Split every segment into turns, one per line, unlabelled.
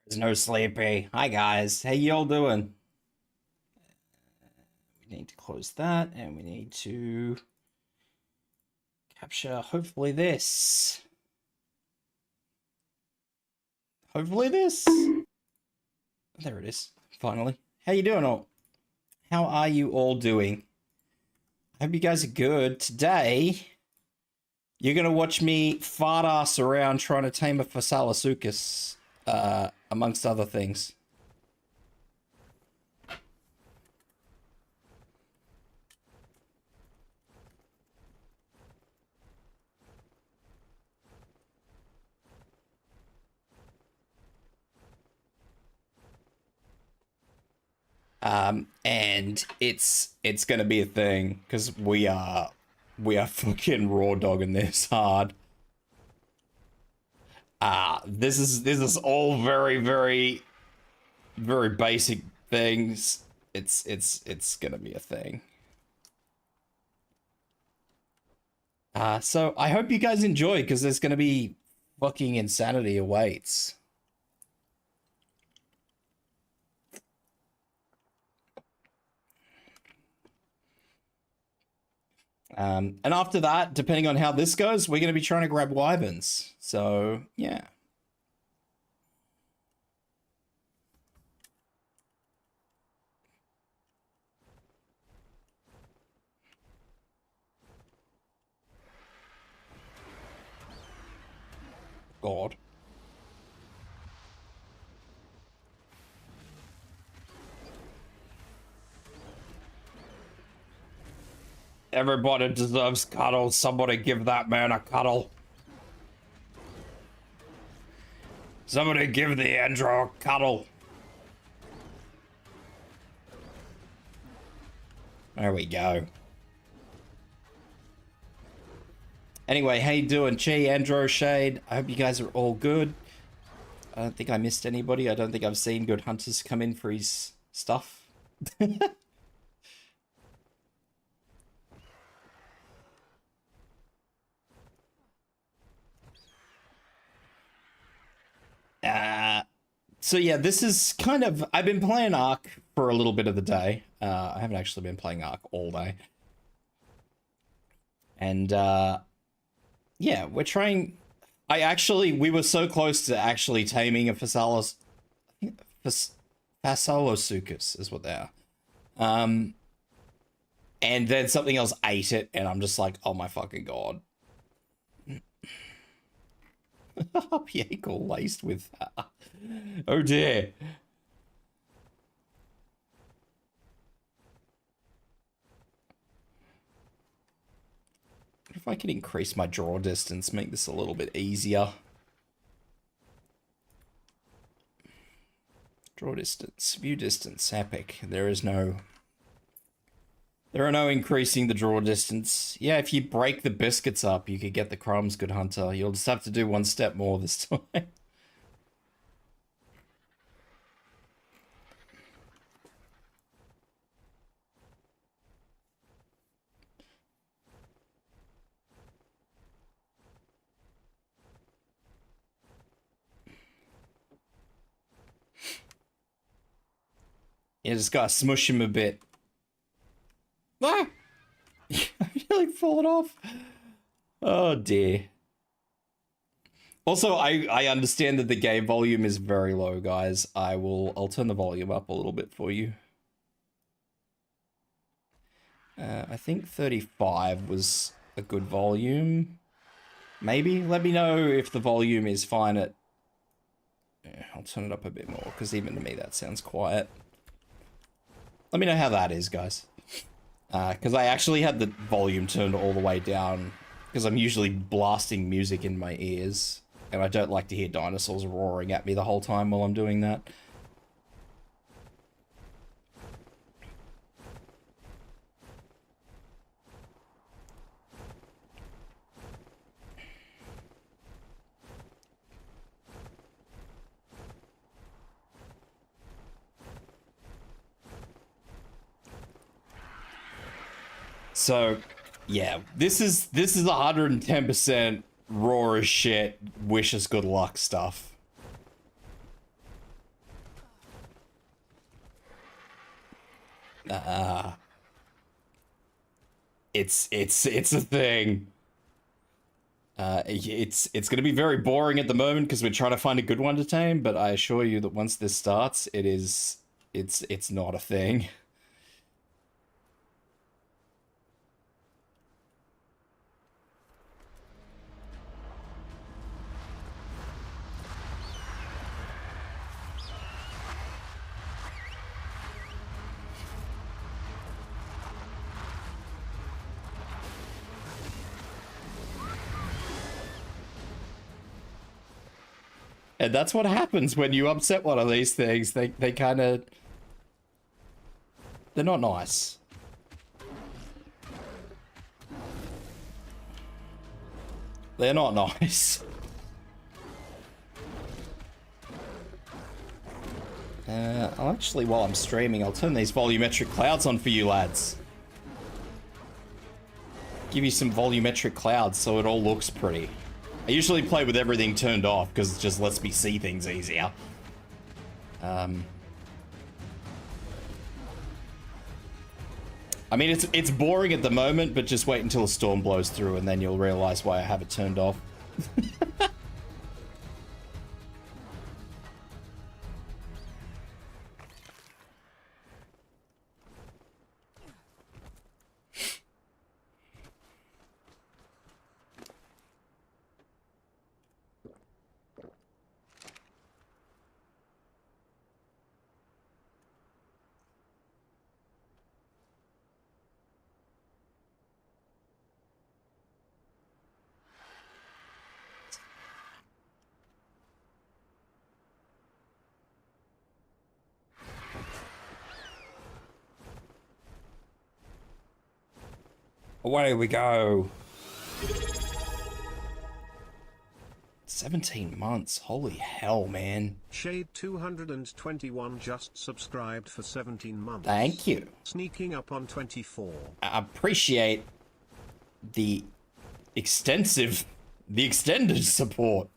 There's no sleepy. Hi guys, how y'all doing? We need to close that and we need to capture hopefully this. Hopefully this. There it is, finally. How you doing all? How are you all doing? I hope you guys are good. Today, you're gonna watch me fart ass around trying to tame a Phasalasuchus, amongst other things. And it's gonna be a thing because we are fucking raw dogging this hard. This is all very basic things. It's gonna be a thing. So I hope you guys enjoy because there's gonna be fucking insanity awaits. And after that, depending on how this goes, we're going to be trying to grab wyverns. So, yeah. God. Everybody deserves cuddle. Somebody give that man a cuddle. Somebody give the Andrew a cuddle. There we go. Anyway, how you doing? Chi, Andro, Shade. I hope you guys are all good. I don't think I missed anybody. I don't think I've seen Good Hunters come in for his stuff. So yeah, this is kind of, I've been playing Ark for a little bit of the day. I haven't actually been playing Ark all day. And yeah, we're trying, we were so close to actually taming a Phasalasuchus is what they are. And then something else ate it, and I'm just like, oh my fucking god. Piekle laced with oh dear. If I can increase my draw distance, make this a little bit easier. Draw distance, view distance, epic. There are no increasing the draw distance. Yeah, if you break the biscuits up, you could get the crumbs, Good Hunter. You'll just have to do one step more this time. You just gotta smush him a bit. Ah! You're like falling off. Oh dear. Also, I understand that the game volume is very low, guys. I'll turn the volume up a little bit for you. I think 35 was a good volume. Maybe? Let me know if the volume is fine at... Yeah, I'll turn it up a bit more, because even to me that sounds quiet. Let me know how that is, guys. Because I actually had the volume turned all the way down, because I'm usually blasting music in my ears, and I don't like to hear dinosaurs roaring at me the whole time while I'm doing that. So, yeah, this is 110% raw as shit, wish us good luck stuff. It's a thing. It's going to be very boring at the moment because we're trying to find a good one to tame, but I assure you that once this starts, it's not a thing. And that's what happens when you upset one of these things. They kind of... They're not nice. They're not nice. I'll actually, while I'm streaming, I'll turn these volumetric clouds on for you lads. Give you some volumetric clouds so it all looks pretty. I usually play with everything turned off because it just lets me see things easier. I mean, it's boring at the moment, but just wait until a storm blows through and then you'll realize why I have it turned off. Away we go. 17 months. Holy hell, man.
Shade 221 just subscribed for 17 months.
Thank you.
Sneaking up on 24.
I appreciate the extended support.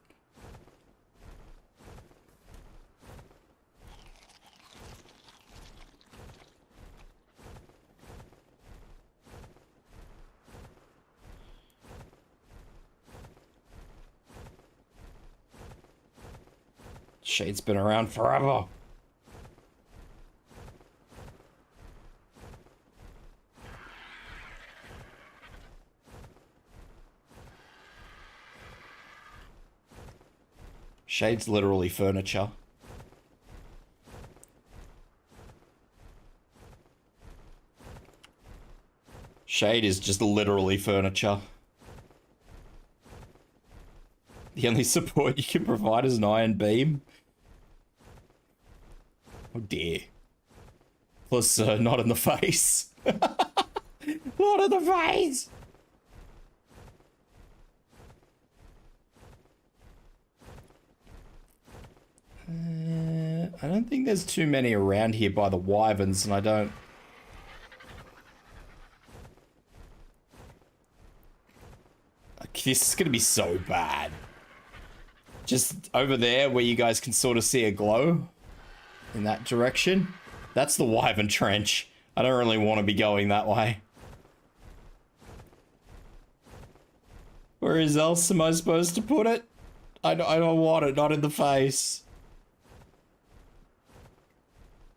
Shade's been around forever. Shade's literally furniture. Shade is just literally furniture. The only support you can provide is an iron beam. Oh dear. Plus, not in the face. Not in the face! I don't think there's too many around here by the Wyverns, and I don't... This is gonna be so bad. Just over there where you guys can sort of see a glow. In that direction. That's the Wyvern trench. I don't really want to be going that way. Where else am I supposed to put it? I don't want it, not in the face.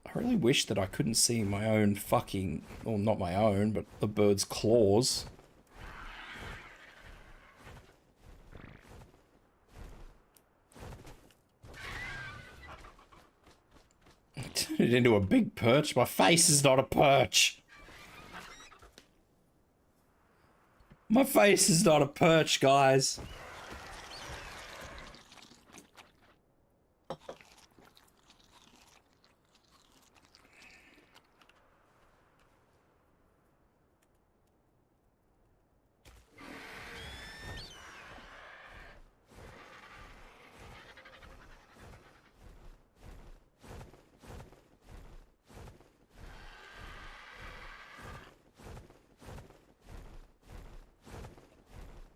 I really wish that I couldn't see my own fucking... Well, not my own, but the bird's claws. Turn it into a big perch. My face is not a perch. My face is not a perch, guys.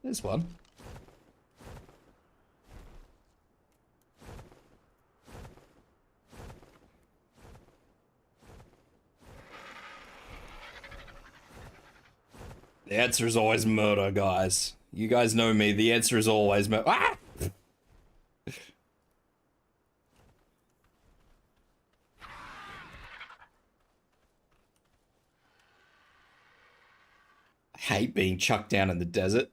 There's one. The answer is always murder, guys. You guys know me. The answer is always murder. Ah! I hate being chucked down in the desert.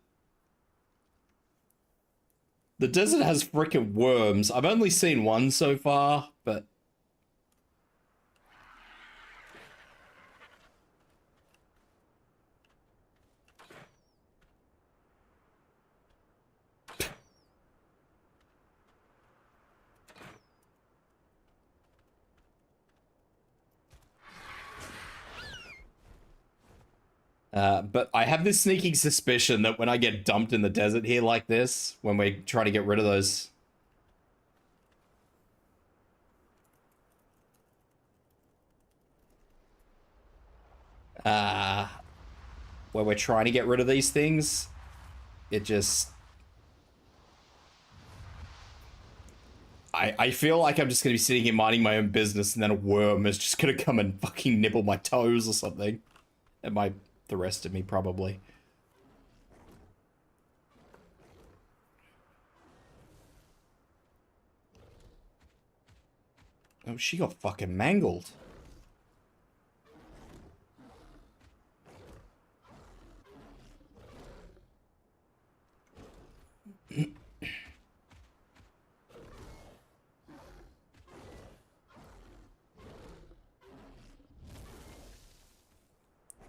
The desert has frickin' worms. I've only seen one so far, but... but I have this sneaking suspicion that when I get dumped in the desert here like this, when we try to get rid of those... where we're trying to get rid of these things, it just... I feel like I'm just going to be sitting here minding my own business and then a worm is just going to come and fucking nibble my toes or something. And the rest of me, probably. Oh, she got fucking mangled.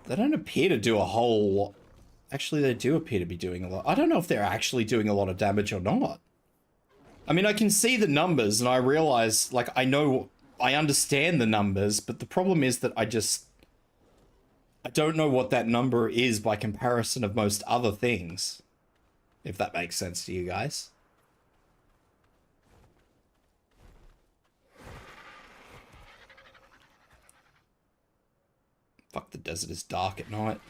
They don't appear to do a whole lot. Actually, they do appear to be doing a lot. I don't know if they're actually doing a lot of damage or not. I mean, I can see the numbers and I realize, like, I understand the numbers, but the problem is that I don't know what that number is by comparison of most other things. If that makes sense to you guys. Fuck, the desert is dark at night.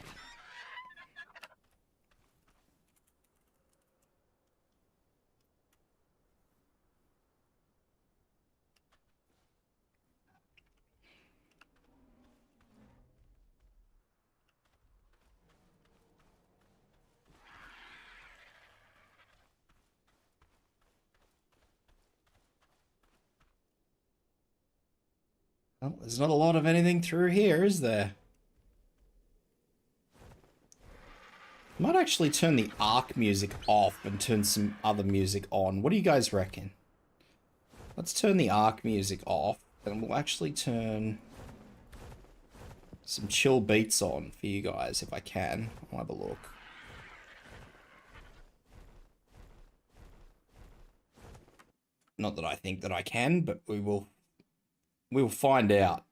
Well, there's not a lot of anything through here, is there? Might actually turn the ARC music off and turn some other music on. What do you guys reckon? Let's turn the ARC music off, and we'll actually turn some chill beats on for you guys, if I can. I'll have a look. Not that I think that I can, but we'll find out.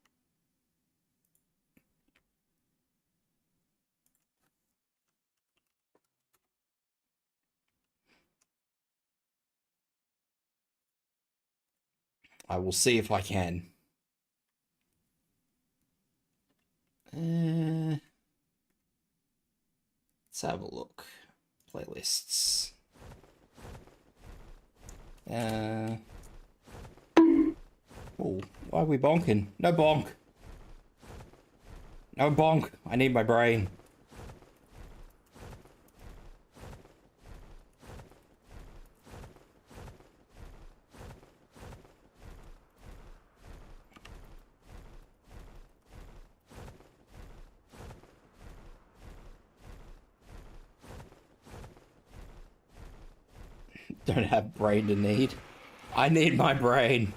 I will see if I can. Let's have a look. Playlists. Oh, why are we bonking? No bonk. No bonk. I need my brain. Don't have brain to need. I need my brain.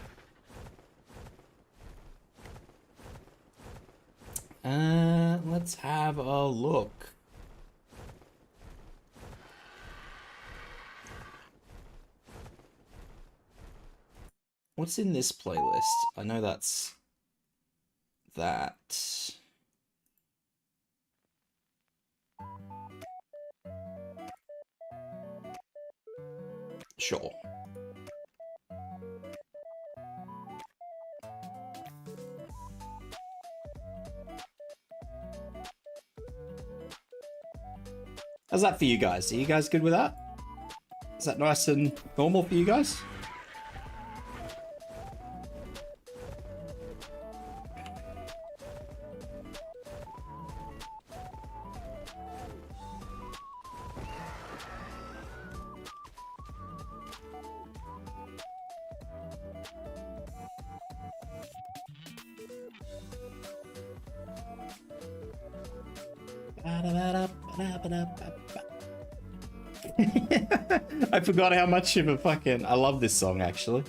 Let's have a look. What's in this playlist? I know that's that. Sure. How's that for you guys? Are you guys good with that? Is that nice and normal for you guys? I forgot how much of a fucking... I love this song, actually.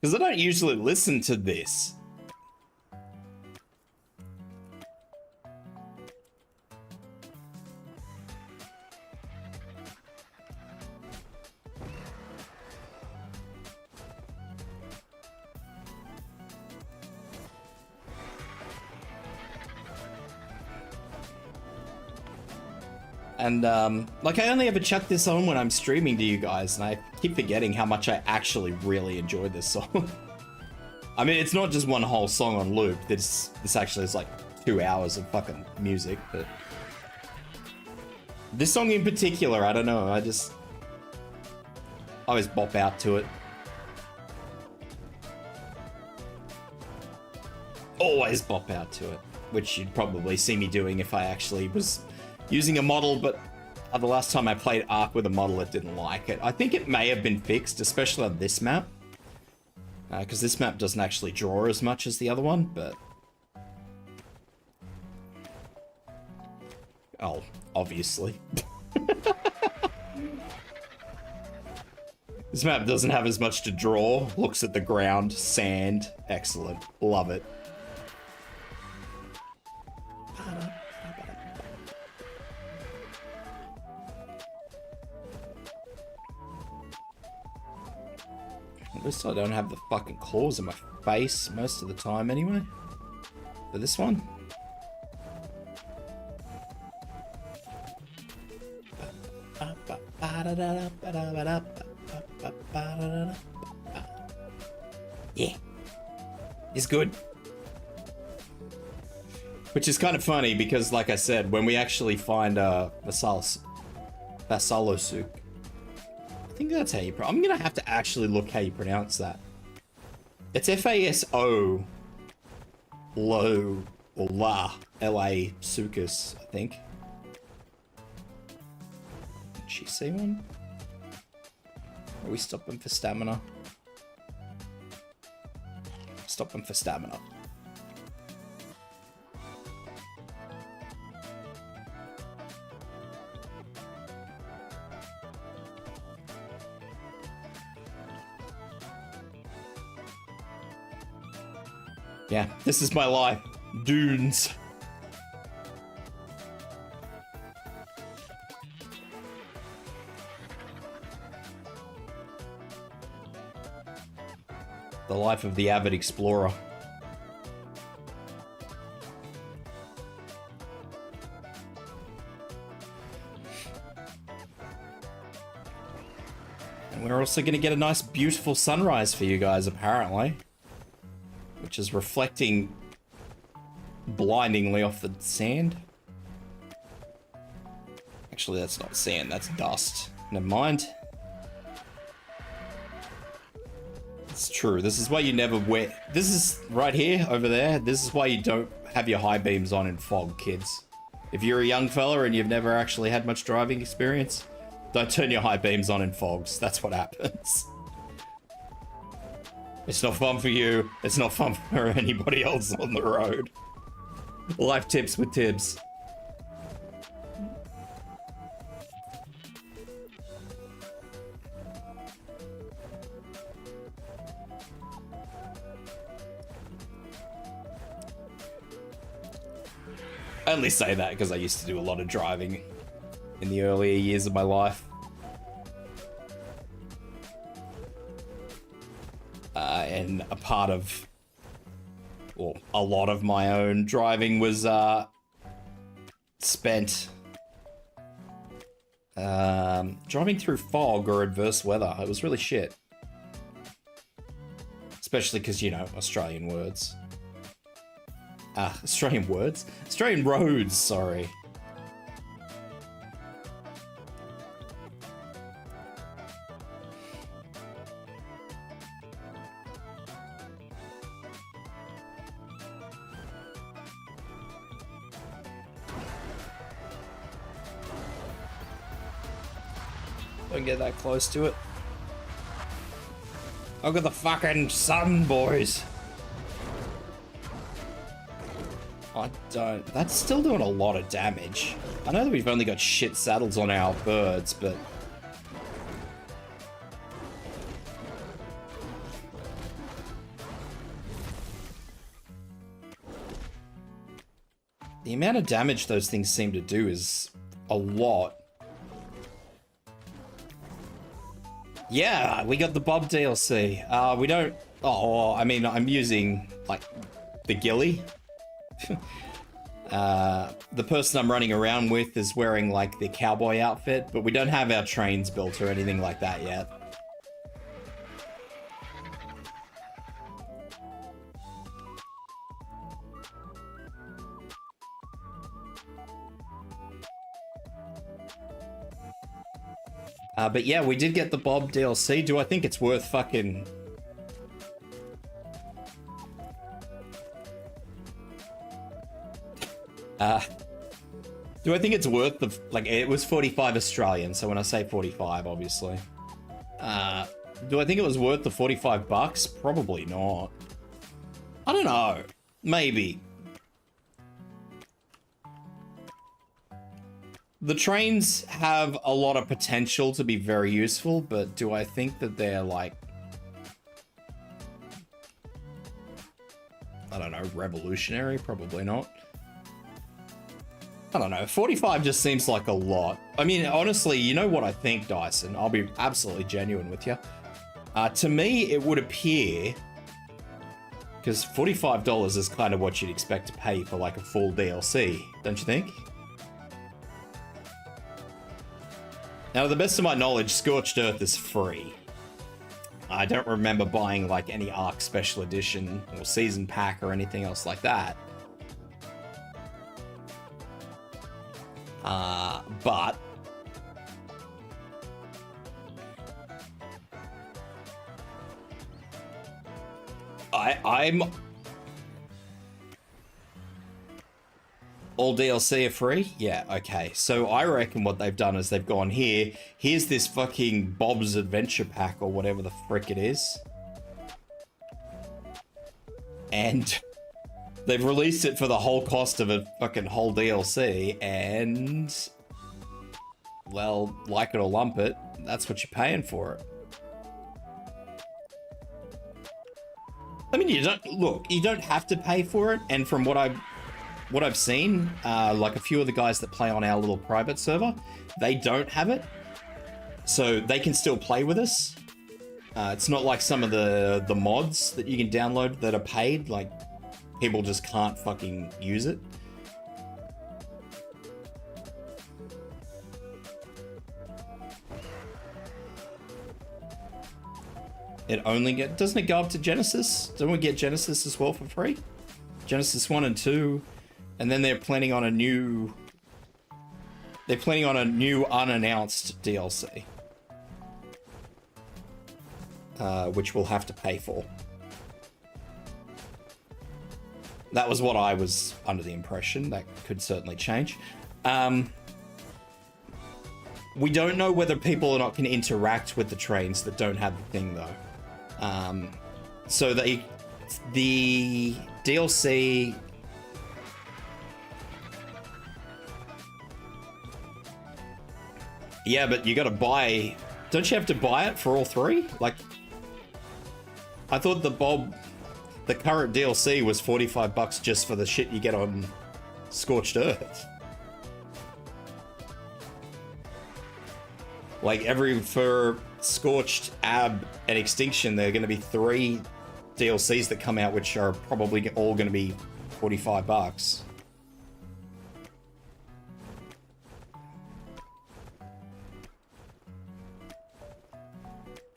Because I don't usually listen to this. And, like, I only ever chuck this on when I'm streaming to you guys, and I keep forgetting how much I actually really enjoy this song. I mean, it's not just one whole song on loop. This actually is, like, 2 hours of fucking music, but... This song in particular, I don't know, I always bop out to it. Always bop out to it, which you'd probably see me doing if I actually was... using a model, but the last time I played Ark with a model, it didn't like it. I think it may have been fixed, especially on this map. Because this map doesn't actually draw as much as the other one, but... Oh, obviously. This map doesn't have as much to draw. Looks at the ground, sand, excellent. Love it. At least I don't have the fucking claws in my face most of the time anyway. For this one. Yeah. It's good. Which is kind of funny because, like I said, when we actually find Vasalosuk, I think that's how you pronounce. I'm gonna have to actually look how you pronounce that. It's Faso Lo or La L-A Sucus, I think. Did she see one? Are we stopping for stamina? Stopping for stamina. Yeah, this is my life. Dunes. The life of the avid explorer. And we're also going to get a nice, beautiful sunrise for you guys, apparently. Which is reflecting blindingly off the sand. Actually, that's not sand, that's dust. Never mind. It's true, this is why you never wear... This is right here, over there, this is why you don't have your high beams on in fog, kids. If you're a young fella and you've never actually had much driving experience, don't turn your high beams on in fogs, that's what happens. It's not fun for you. It's not fun for anybody else on the road. Life tips with Tibs. I only say that because I used to do a lot of driving in the earlier years of my life. And a part of, or a lot of my own driving was spent driving through fog or adverse weather. It was really shit. Especially because, you know, Australian words. Australian words? Australian roads, sorry. Don't get that close to it. Look at the fucking sun, boys. I don't... That's still doing a lot of damage. I know that we've only got shit saddles on our birds, but... The amount of damage those things seem to do is a lot. Yeah, we got the Bob DLC. We don't... Oh, I mean, I'm using, like, the ghillie. The person I'm running around with is wearing, like, the cowboy outfit, but we don't have our trains built or anything like that yet. But yeah, we did get the Bob DLC. Do I think it's worth fucking... do I think it's worth the... Like, it was 45 Australian, so when I say 45, obviously. Do I think it was worth the 45 bucks? Probably not. I don't know. Maybe. The trains have a lot of potential to be very useful, but do I think that they're like... I don't know, revolutionary? Probably not. I don't know, 45 just seems like a lot. I mean, honestly, you know what I think, Dyson? I'll be absolutely genuine with you. To me, it would appear... Because $45 is kind of what you'd expect to pay for like a full DLC, don't you think? Now, to the best of my knowledge, Scorched Earth is free. I don't remember buying, like, any Arc Special Edition or Season Pack or anything else like that. But... I'm... All DLC are free? Yeah, okay. So I reckon what they've done is they've gone here. Here's this fucking Bob's Adventure Pack or whatever the frick it is. And they've released it for the whole cost of a fucking whole DLC. And, well, like it or lump it, that's what you're paying for it. I mean, you don't, look, you don't have to pay for it. And from what I've seen, like a few of the guys that play on our little private server, they don't have it. So they can still play with us. It's not like some of the mods that you can download that are paid. Like, people just can't fucking use it. It only doesn't it go up to Genesis? Don't we get Genesis as well for free? Genesis 1 and 2. And then they're planning on a new unannounced DLC. Which we'll have to pay for. That was what I was under the impression. That could certainly change. We don't know whether people or not can interact with the trains that don't have the thing, though. So the DLC... Yeah, but you gotta buy... Don't you have to buy it for all three? Like... I thought the current DLC was 45 bucks just for the shit you get on Scorched Earth. Like, for Scorched, Ab, and Extinction, there are going to be 3 DLCs that come out, which are probably all going to be 45 bucks.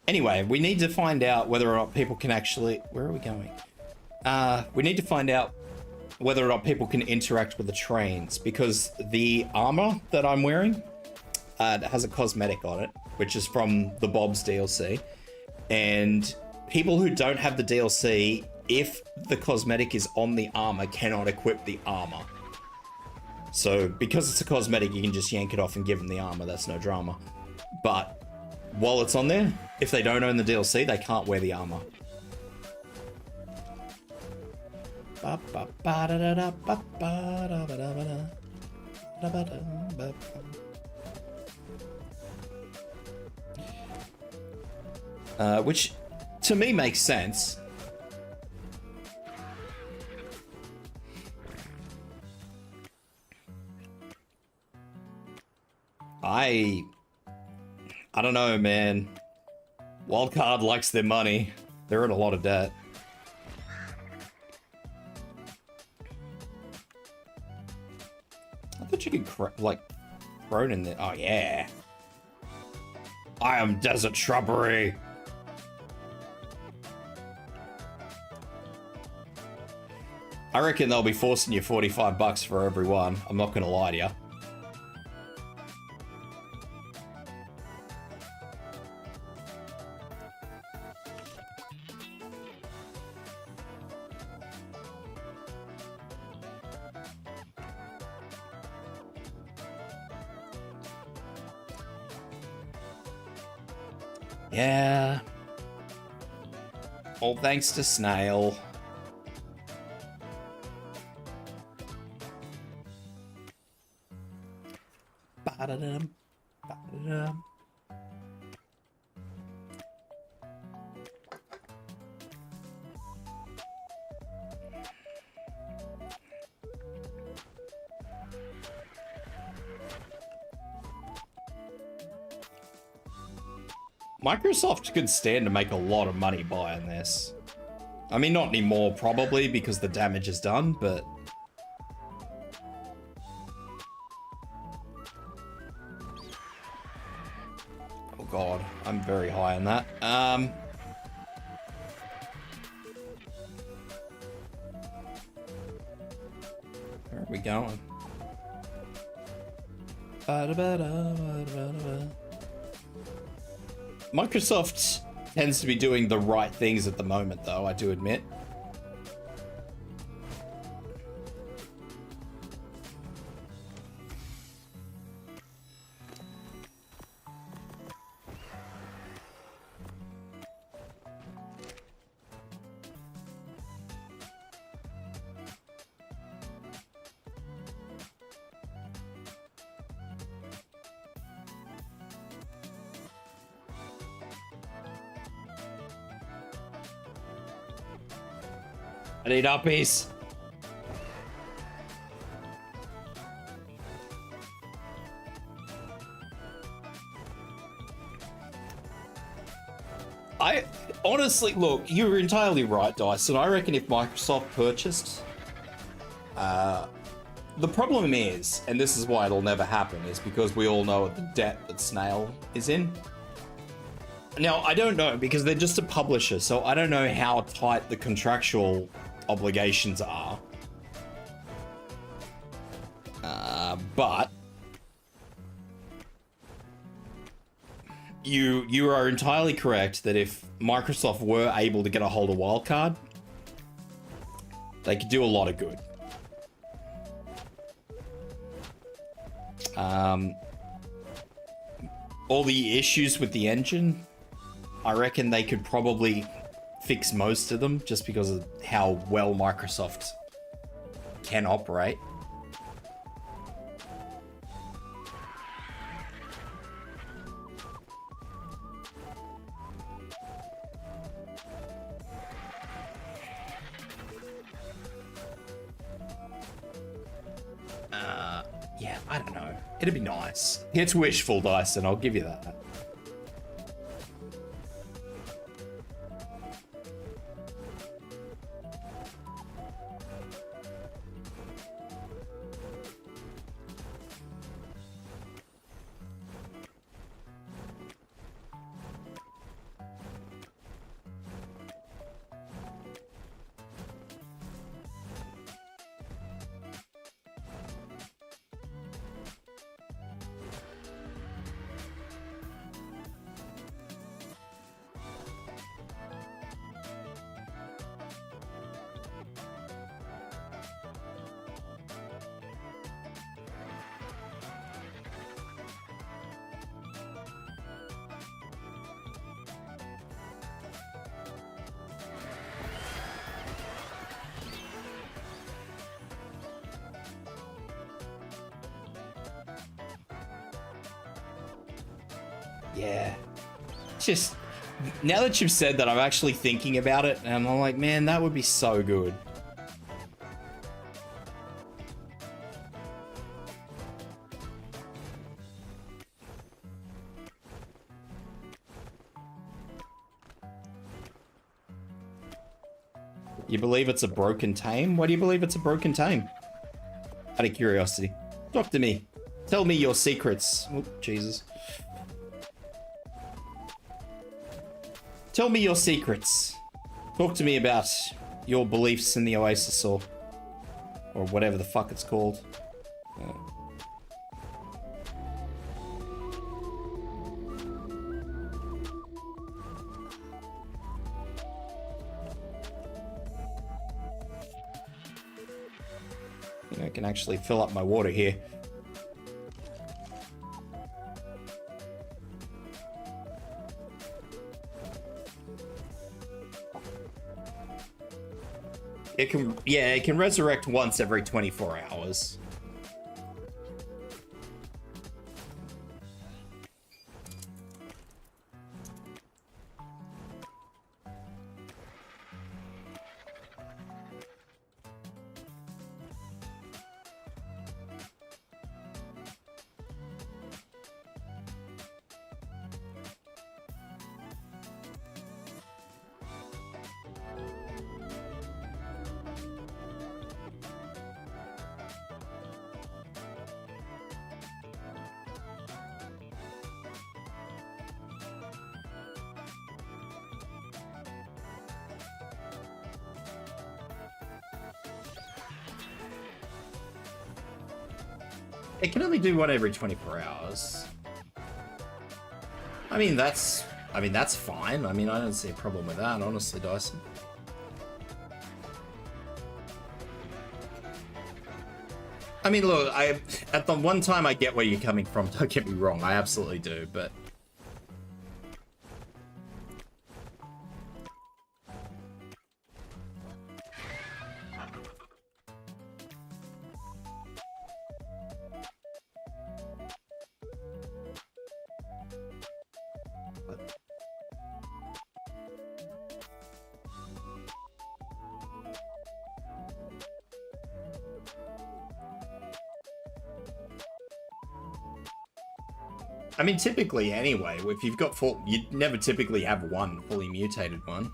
Anyway, we need to find out whether or not people can actually... Where are we going? We need to find out whether or not people can interact with the trains, because the armor that I'm wearing has a cosmetic on it, which is from the Bob's DLC. And people who don't have the DLC, if the cosmetic is on the armor, cannot equip the armor. So, because it's a cosmetic, you can just yank it off and give them the armor. That's no drama. But while it's on there, if they don't own the DLC, they can't wear the armor. Which to me makes sense. I don't know, man. Wildcard likes their money. They're in a lot of debt. I thought you could, like, throw it in there. Oh, yeah. I am desert shrubbery. I reckon they'll be forcing you $45 for every one. I'm not gonna lie to you. Yeah. All thanks to Snail. Ba-da-dum, ba-da-dum. Microsoft could stand to make a lot of money buying this. I mean, not anymore, probably, because the damage is done, but... Oh god, I'm very high on that. Where are we going? Microsoft tends to be doing the right things at the moment, though, I do admit. I need uppies. I honestly, look, you're entirely right, Dyson. I reckon if Microsoft purchased, the problem is, and this is why it'll never happen, is because we all know the debt that Snail is in. Now, I don't know, because they're just a publisher, so I don't know how tight the contractual obligations are. But you are entirely correct that if Microsoft were able to get a hold of Wildcard, they could do a lot of good. All the issues with the engine, I reckon they could probably fix most of them just because of how well Microsoft can operate. Yeah, I don't know. It'd be nice. It's wishful, Dyson, I'll give you that. Yeah. Just, now that you've said that, I'm actually thinking about it, and I'm like, man, that would be so good. You believe it's a broken tame? Why do you believe it's a broken tame? Out of curiosity. Talk to me. Tell me your secrets. Oh, Jesus. Tell me your secrets. Talk to me about your beliefs in the Oasis or whatever the fuck it's called. I can actually fill up my water here. It can, yeah, it can resurrect once every 24 hours. It can only do one every 24 hours. I mean, that's fine. I mean, I don't see a problem with that, honestly, Dyson. I mean, look, at the one time I get where you're coming from, don't get me wrong, I absolutely do, but... I mean, typically, anyway, if you've got full... You'd never typically have one fully mutated one.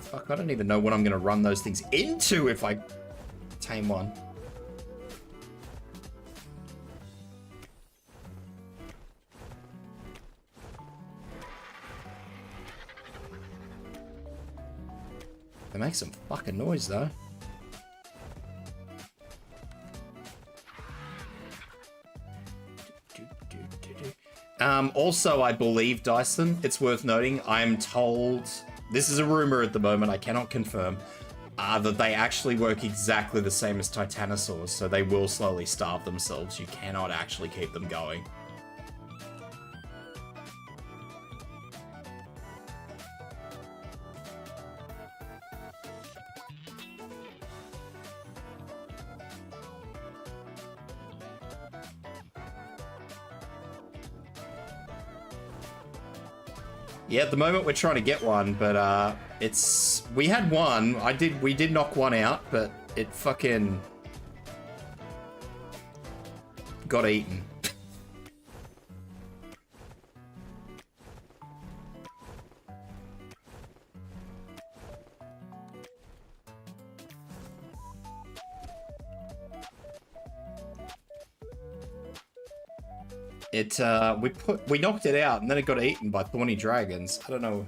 Fuck, I don't even know what I'm going to run those things into if I tame one. They make some fucking noise, though. Also, I believe, Dyson, it's worth noting, I'm told, this is a rumor at the moment, I cannot confirm, that they actually work exactly the same as titanosaurs, so they will slowly starve themselves. You cannot actually keep them going. Yeah, at the moment we're trying to get one, but we had one. We did knock one out, but it fucking got eaten. We knocked it out and then it got eaten by thorny dragons. I don't know.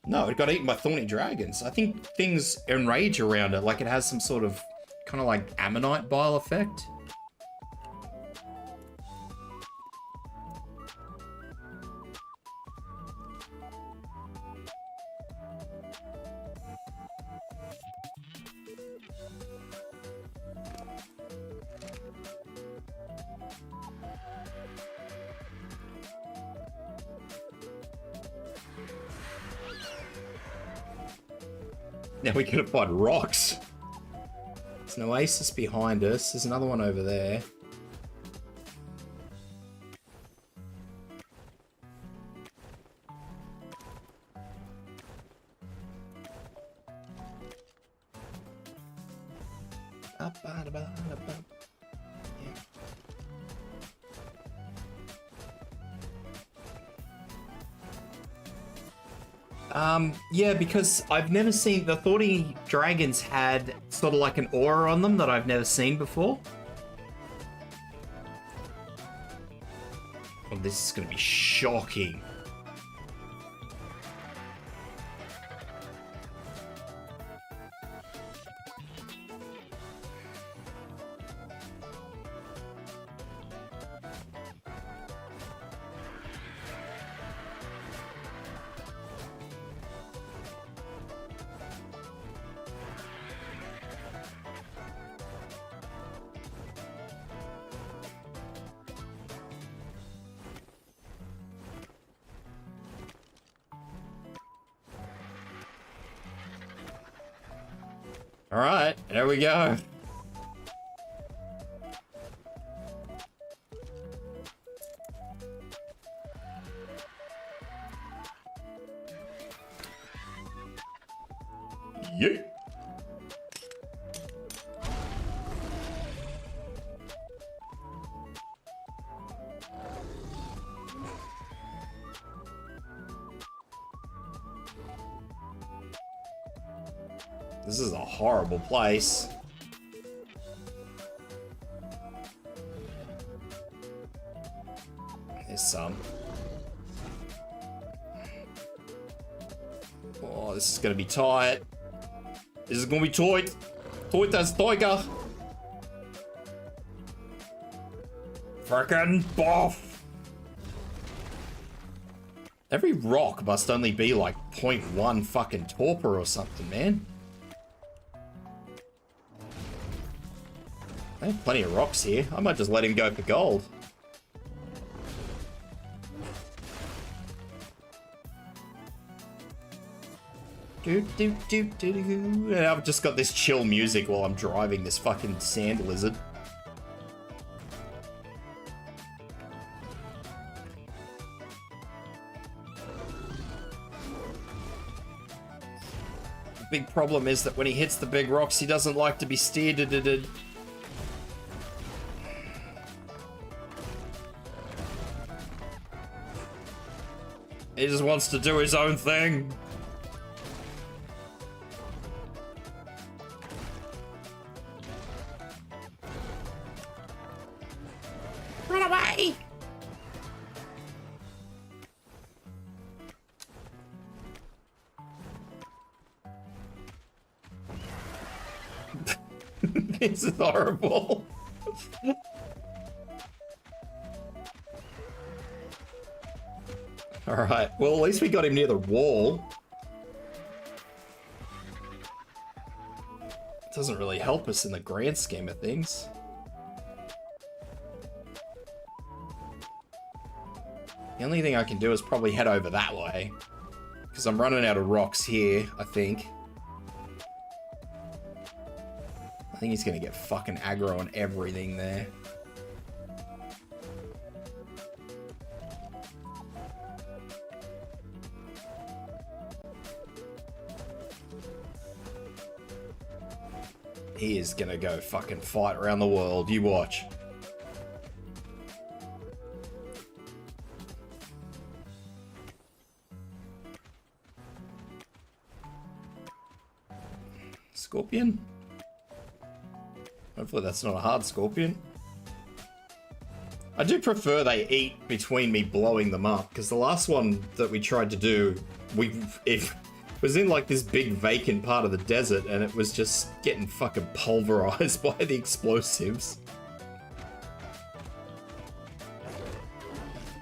No, it got eaten by thorny dragons. I think things enrage around it, like it has some sort of kind of like ammonite bile effect. Now we gotta find rocks. There's an oasis behind us. There's another one over there. Yeah, because I've never seen the thorny dragons had sort of like an aura on them that I've never seen before. Oh, this is gonna be shocking. All right, there we go. Yeet. This is a horrible place. There's some. Oh, this is gonna be tight. This is gonna be tight. Tight as tiger. Frickin' boff. Every rock must only be like 0.1 fucking torpor or something, man. I have plenty of rocks here. I might just let him go for gold. And I've just got this chill music while I'm driving this fucking sand lizard. The big problem is that when he hits the big rocks, he doesn't like to be steered. He just wants to do his own thing. Run away! This is horrible. Alright, well at least we got him near the wall. It doesn't really help us in the grand scheme of things. The only thing I can do is probably head over that way. Because I'm running out of rocks here, I think. I think he's gonna get fucking aggro on everything there. He is gonna go fucking fight around the world, you watch. Scorpion? Hopefully that's not a hard scorpion. I do prefer they eat between me blowing them up, because the last one that we tried to do, it was in like this big vacant part of the desert, and it was just getting fucking pulverized by the explosives.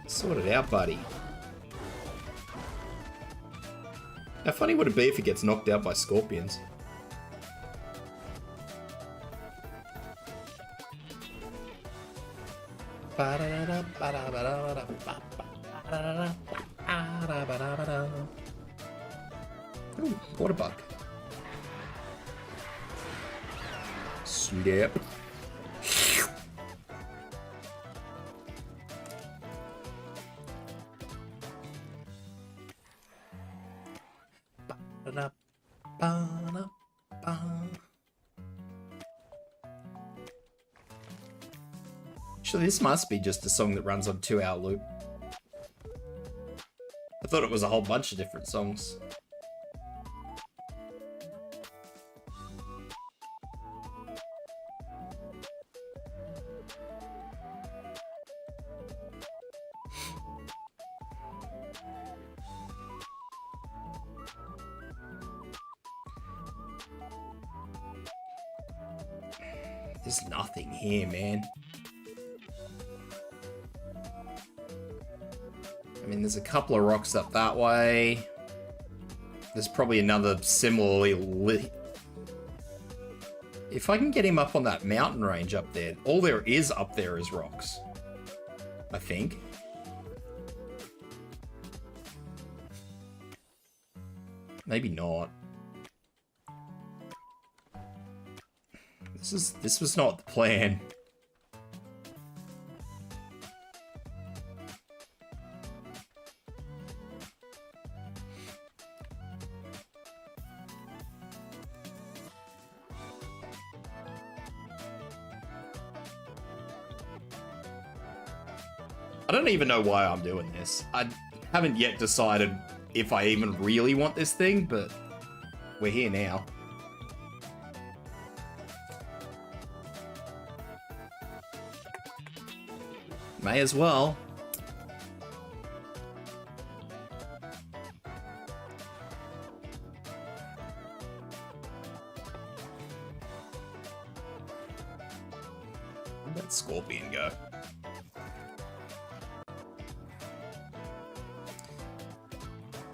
Sort it out, buddy. How funny would it be if it gets knocked out by scorpions? Ooh, water bug. Slip. Actually, this must be just a song that runs on 2-hour loop. I thought it was a whole bunch of different songs. There's nothing here, man. I mean, there's a couple of rocks up that way. There's probably another similarly lit. If I can get him up on that mountain range up there, all there is up there is rocks. I think. Maybe not. This was not the plan. I don't even know why I'm doing this. I haven't yet decided if I even really want this thing, but we're here now. May as well. Where'd that scorpion go?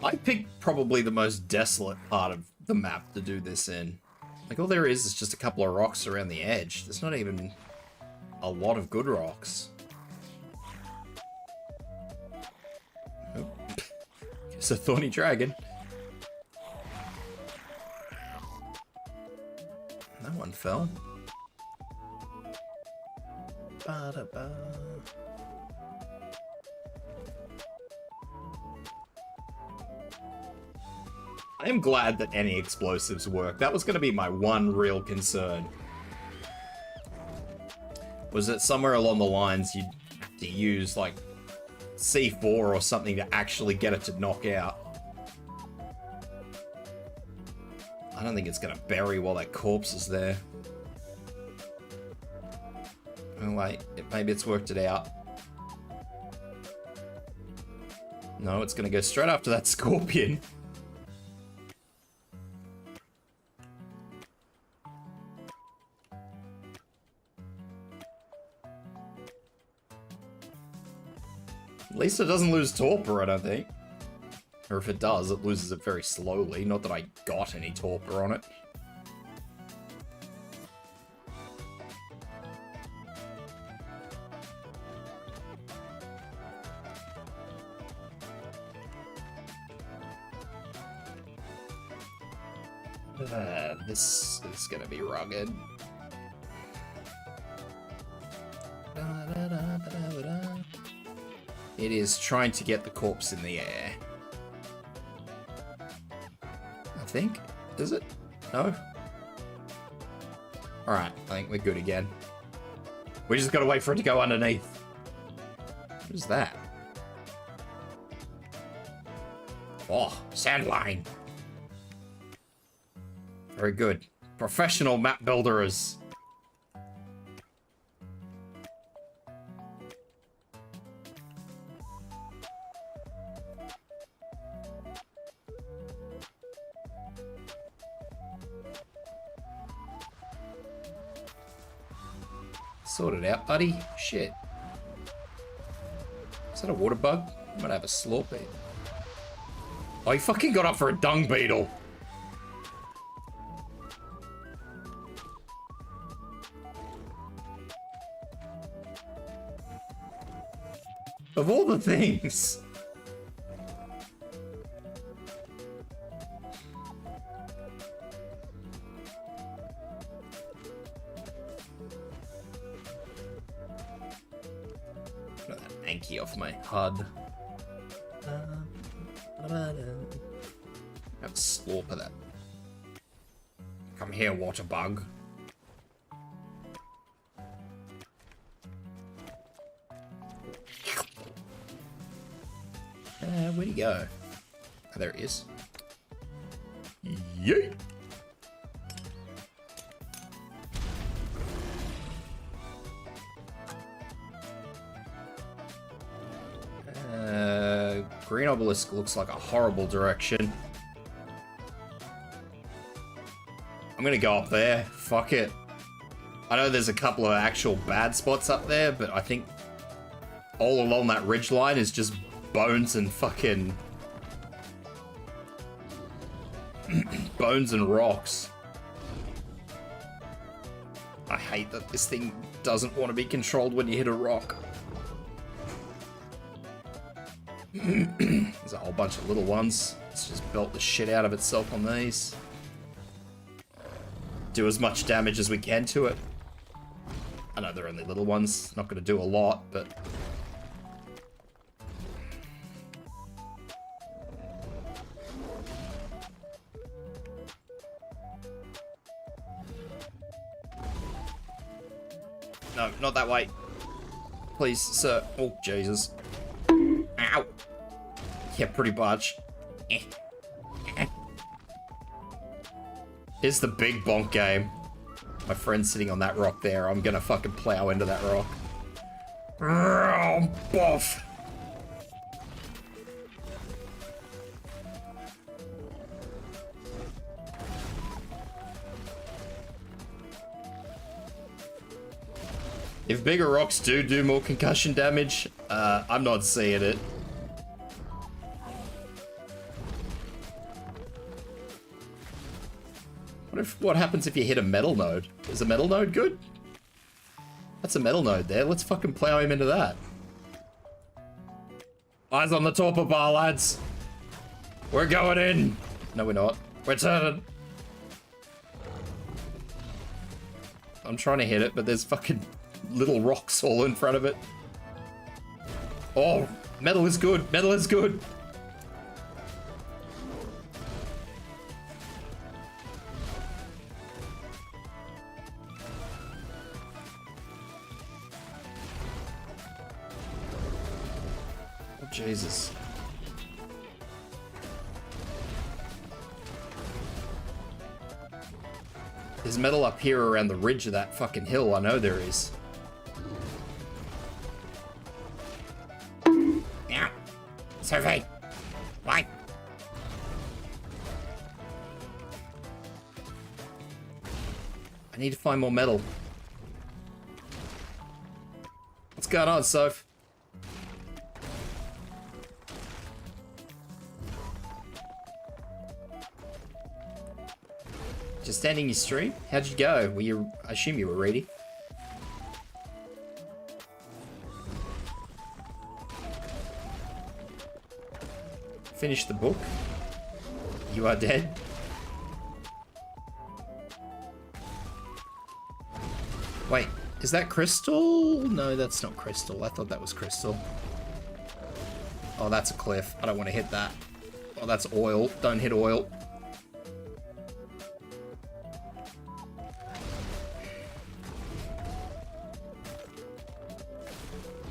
I picked probably the most desolate part of the map to do this in. Like, all there is just a couple of rocks around the edge. There's not even a lot of good rocks. Oh. It's a thorny dragon. That one fell. Ba-da-ba. I am glad that any explosives work. That was going to be my one real concern. Was that somewhere along the lines you'd have to use like C4 or something to actually get it to knock out. I don't think it's going to bury while that corpse is there. Oh wait, maybe it's worked it out. No, it's going to go straight after that scorpion. At least it doesn't lose torpor, I don't think. Or if it does, it loses it very slowly. Not that I got any torpor on it. This is gonna be rugged. It is trying to get the corpse in the air. I think. Is it? No? Alright, I think we're good again. We just gotta wait for it to go underneath. What is that? Oh, sand line. Very good. Professional map builders. Sort it out, buddy. Shit. Is that a water bug? I might have a slorpy. Oh, he fucking got up for a dung beetle. Of all the things. hanky off my HUD. Have a slurp of that. Come here, water bug. Where'd he go? Oh, there he is. Yeet! Green obelisk looks like a horrible direction. I'm gonna go up there. Fuck it. I know there's a couple of actual bad spots up there, but I think all along that ridge line is just bones and fucking... bones and rocks. I hate that this thing doesn't want to be controlled when you hit a rock. There's a whole bunch of little ones. Let's just belt the shit out of itself on these. Do as much damage as we can to it. I know they're only little ones, not going to do a lot, but... No, not that way. Please, sir. Oh, Jesus. Ow. Yeah, pretty much. Here's the big bonk game. My friend's sitting on that rock there. I'm gonna fucking plow into that rock. Boff. If bigger rocks do more concussion damage, I'm not seeing it. What happens if you hit a metal node? Is a metal node good? That's a metal node there. Let's fucking plow him into that. Eyes on the torpor bar, lads. We're going in. No, we're not. We're turning. I'm trying to hit it, but there's fucking little rocks all in front of it. Oh, metal is good. Metal is good. Oh, Jesus. There's metal up here around the ridge of that fucking hill. I know there is. Yeah. Survey. Why? I need to find more metal. What's going on, Soph? Just ending your stream? How'd you go? Were you? I assume you were ready. Finish the book. You are dead. Wait, is that crystal? No, that's not crystal. I thought that was crystal. Oh, that's a cliff. I don't want to hit that. Oh, that's oil. Don't hit oil.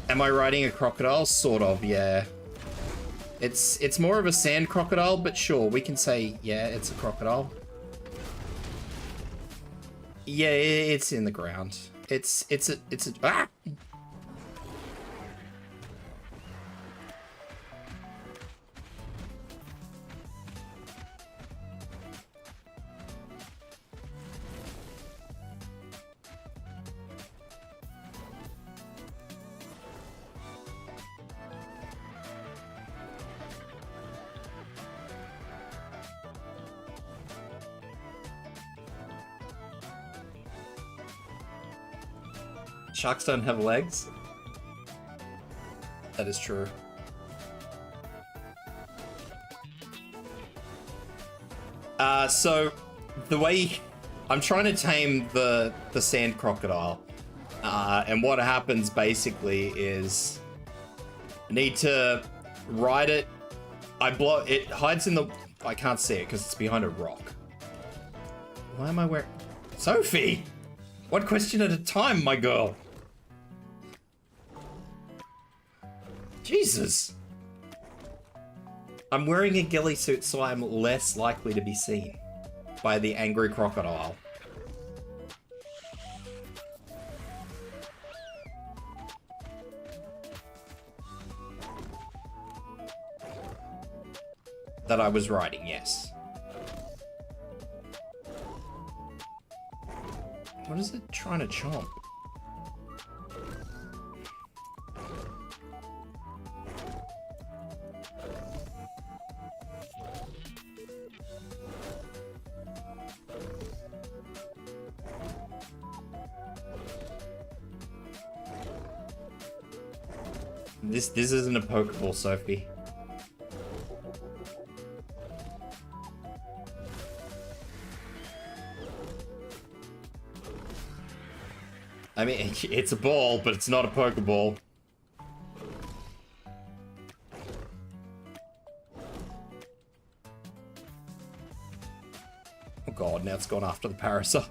Am I riding a crocodile? Sort of, yeah. It's more of a sand crocodile, but sure, we can say, yeah, it's a crocodile. Yeah, it's in the ground. It's a ah! Sharks don't have legs? That is true. So the way I'm trying to tame the sand crocodile, and what happens basically is Need to ride it. It hides in the... I can't see it because it's behind a rock. Why am I wearing... Sophie! One question at a time, my girl. Jesus. I'm wearing a ghillie suit so I'm less likely to be seen by the angry crocodile. That I was riding, yes. What is it trying to chomp? This isn't a Pokeball, Sophie. I mean, it's a ball, but it's not a Pokeball. Oh god, now it's gone after the Parasol.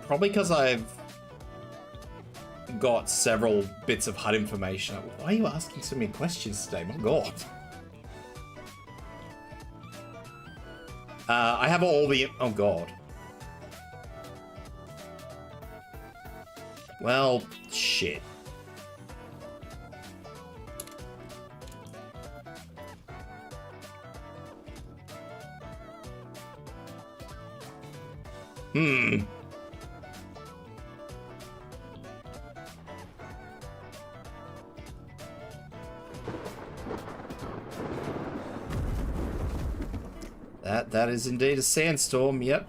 Probably because I've got several bits of HUD information. Why are you asking so many questions today? My god. I have all the... Oh god. Well, shit. That is indeed a sandstorm, yep.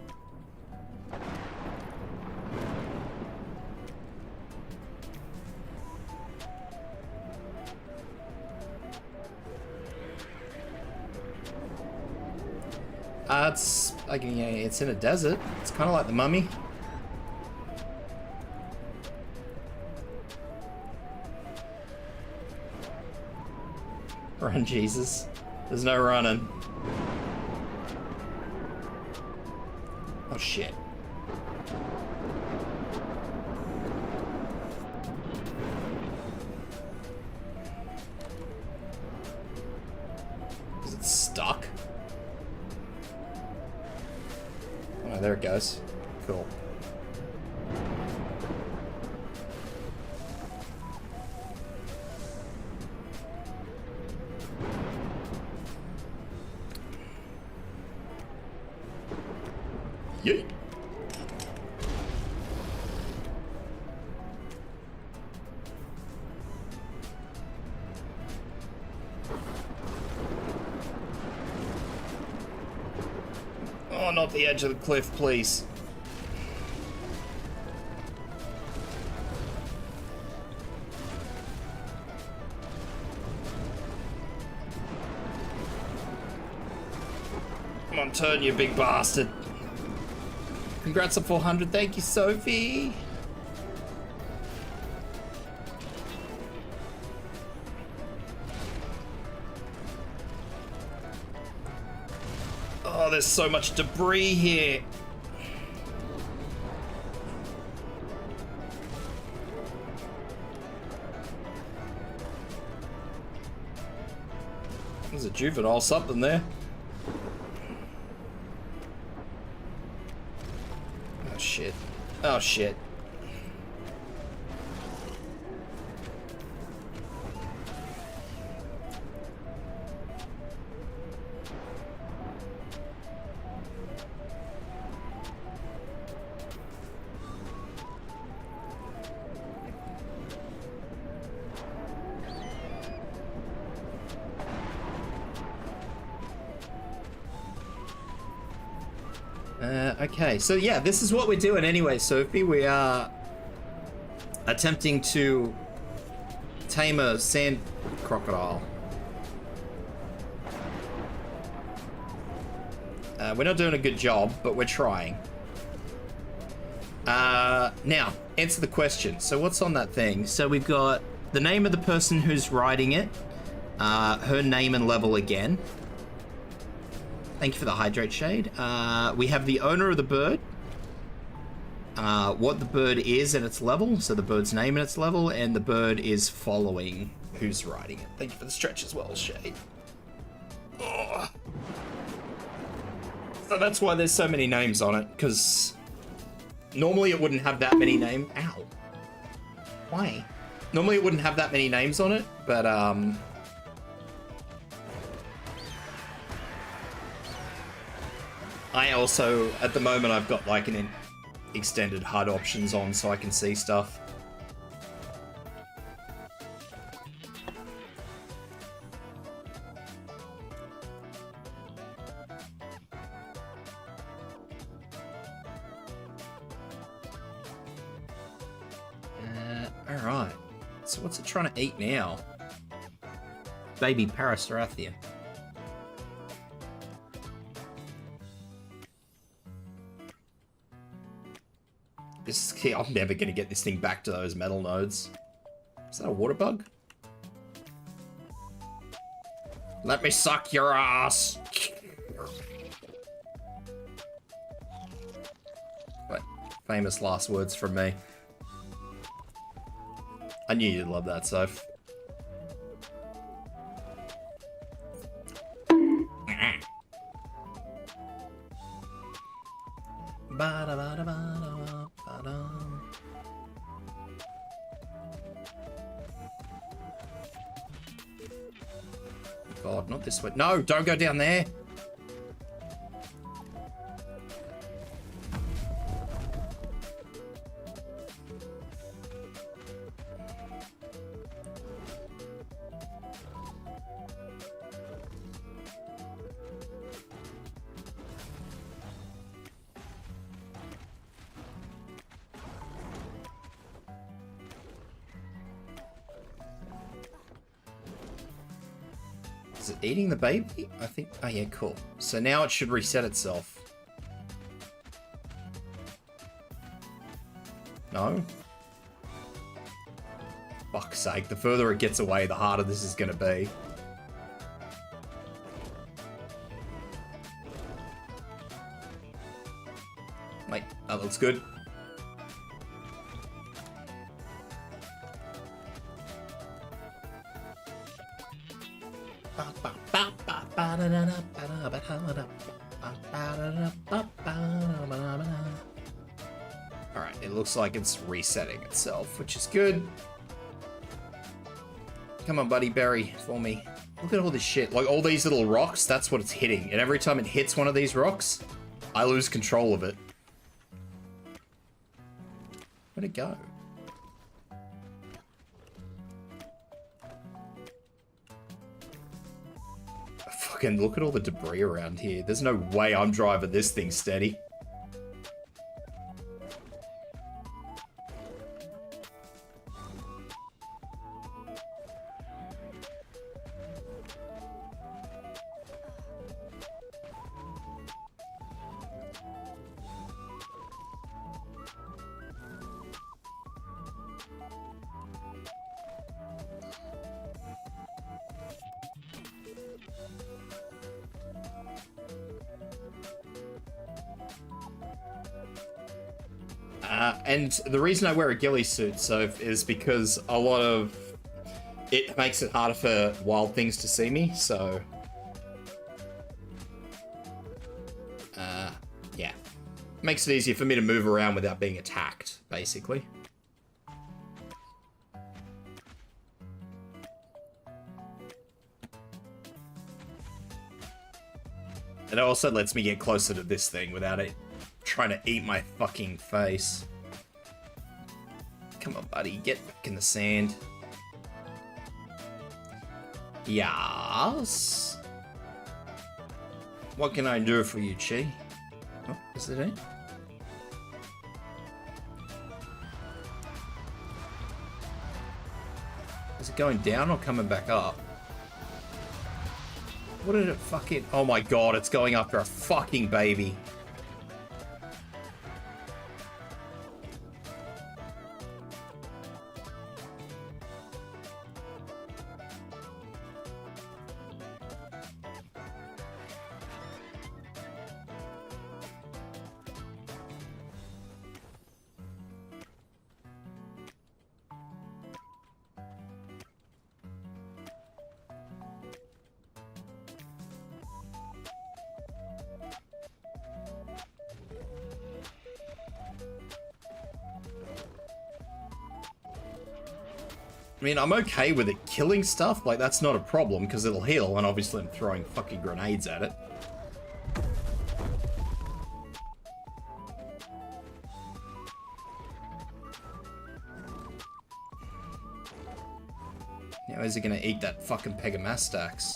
It's like, yeah, it's in a desert. It's kind of like the Mummy. Run, Jesus. There's no running. Oh shit. Is it stuck? Oh, there it goes. Cool. Yeet. Oh, not the edge of the cliff, please. Come on, turn, you big bastard. Congrats on 400. Thank you, Sophie. Oh, there's so much debris here. There's a juvenile something there. Oh shit. Oh shit. Okay, so yeah, this is what we're doing anyway, Sophie. We are attempting to tame a sand crocodile. We're not doing a good job, but we're trying. Now, answer the question. So what's on that thing? So we've got the name of the person who's riding it, her name and level again. Thank you for the hydrate shade. We have the owner of the bird, what the bird is and its level, so the bird's name and its level, and the bird is following who's riding it. Thank you for the stretch as well, shade. Oh. So that's why there's so many names on it, because normally it wouldn't have that many names. Ow. Why? Normally it wouldn't have that many names on it, but I also, at the moment, I've got like an extended HUD options on so I can see stuff. Alright. So what's it trying to eat now? Baby Parasarathia. I'm never going to get this thing back to those metal nodes. Is that a water bug? Let me suck your ass! What? Famous last words from me. I knew you'd love that, Soph. God, not this way. No, don't go down there. Is it eating the baby? I think... Oh, yeah, cool. So now it should reset itself. No? Fuck's sake, the further it gets away, the harder this is going to be. Wait, that looks good. Alright, it looks like it's resetting itself, which is good. Come on, buddy, berry for me. Look at all this shit. Like, all these little rocks, that's what it's hitting. And every time it hits one of these rocks, I lose control of it. Where'd it go? Fucking look at all the debris around here. There's no way I'm driving this thing steady. And the reason I wear a ghillie suit, Soph, is because a lot of... It makes it harder for wild things to see me, so... yeah. Makes it easier for me to move around without being attacked, basically. It also lets me get closer to this thing without it trying to eat my fucking face. Come on, buddy, get back in the sand. Yes. What can I do for you, Chi? Oh, is it it? Is it going down or coming back up? What did it fucking... Oh my god, it's going after a fucking baby. I mean, I'm okay with it killing stuff, like that's not a problem because it'll heal, and obviously I'm throwing fucking grenades at it. Now is he gonna eat that fucking Pegamastax?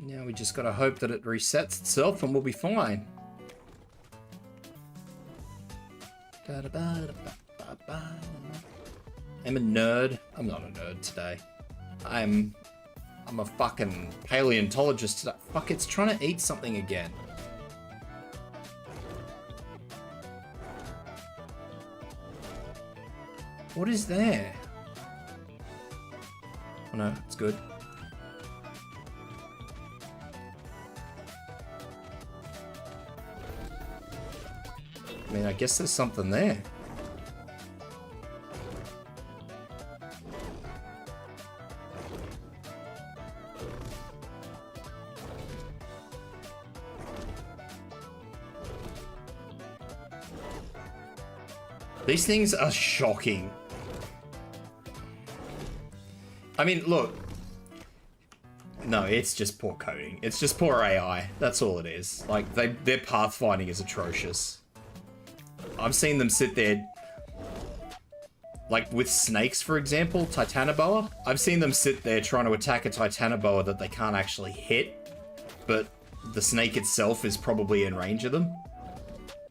Now we just gotta hope that it resets itself and we'll be fine. I'm a nerd. I'm not a nerd today. I'm a fucking paleontologist today. Fuck, it's trying to eat something again. What is there? Oh no, it's good. I mean, I guess there's something there. These things are shocking. I mean, look. No, it's just poor coding. It's just poor AI. That's all it is. Like, their pathfinding is atrocious. I've seen them sit there, like with snakes, for example, Titanoboa. I've seen them sit there trying to attack a Titanoboa that they can't actually hit, but the snake itself is probably in range of them.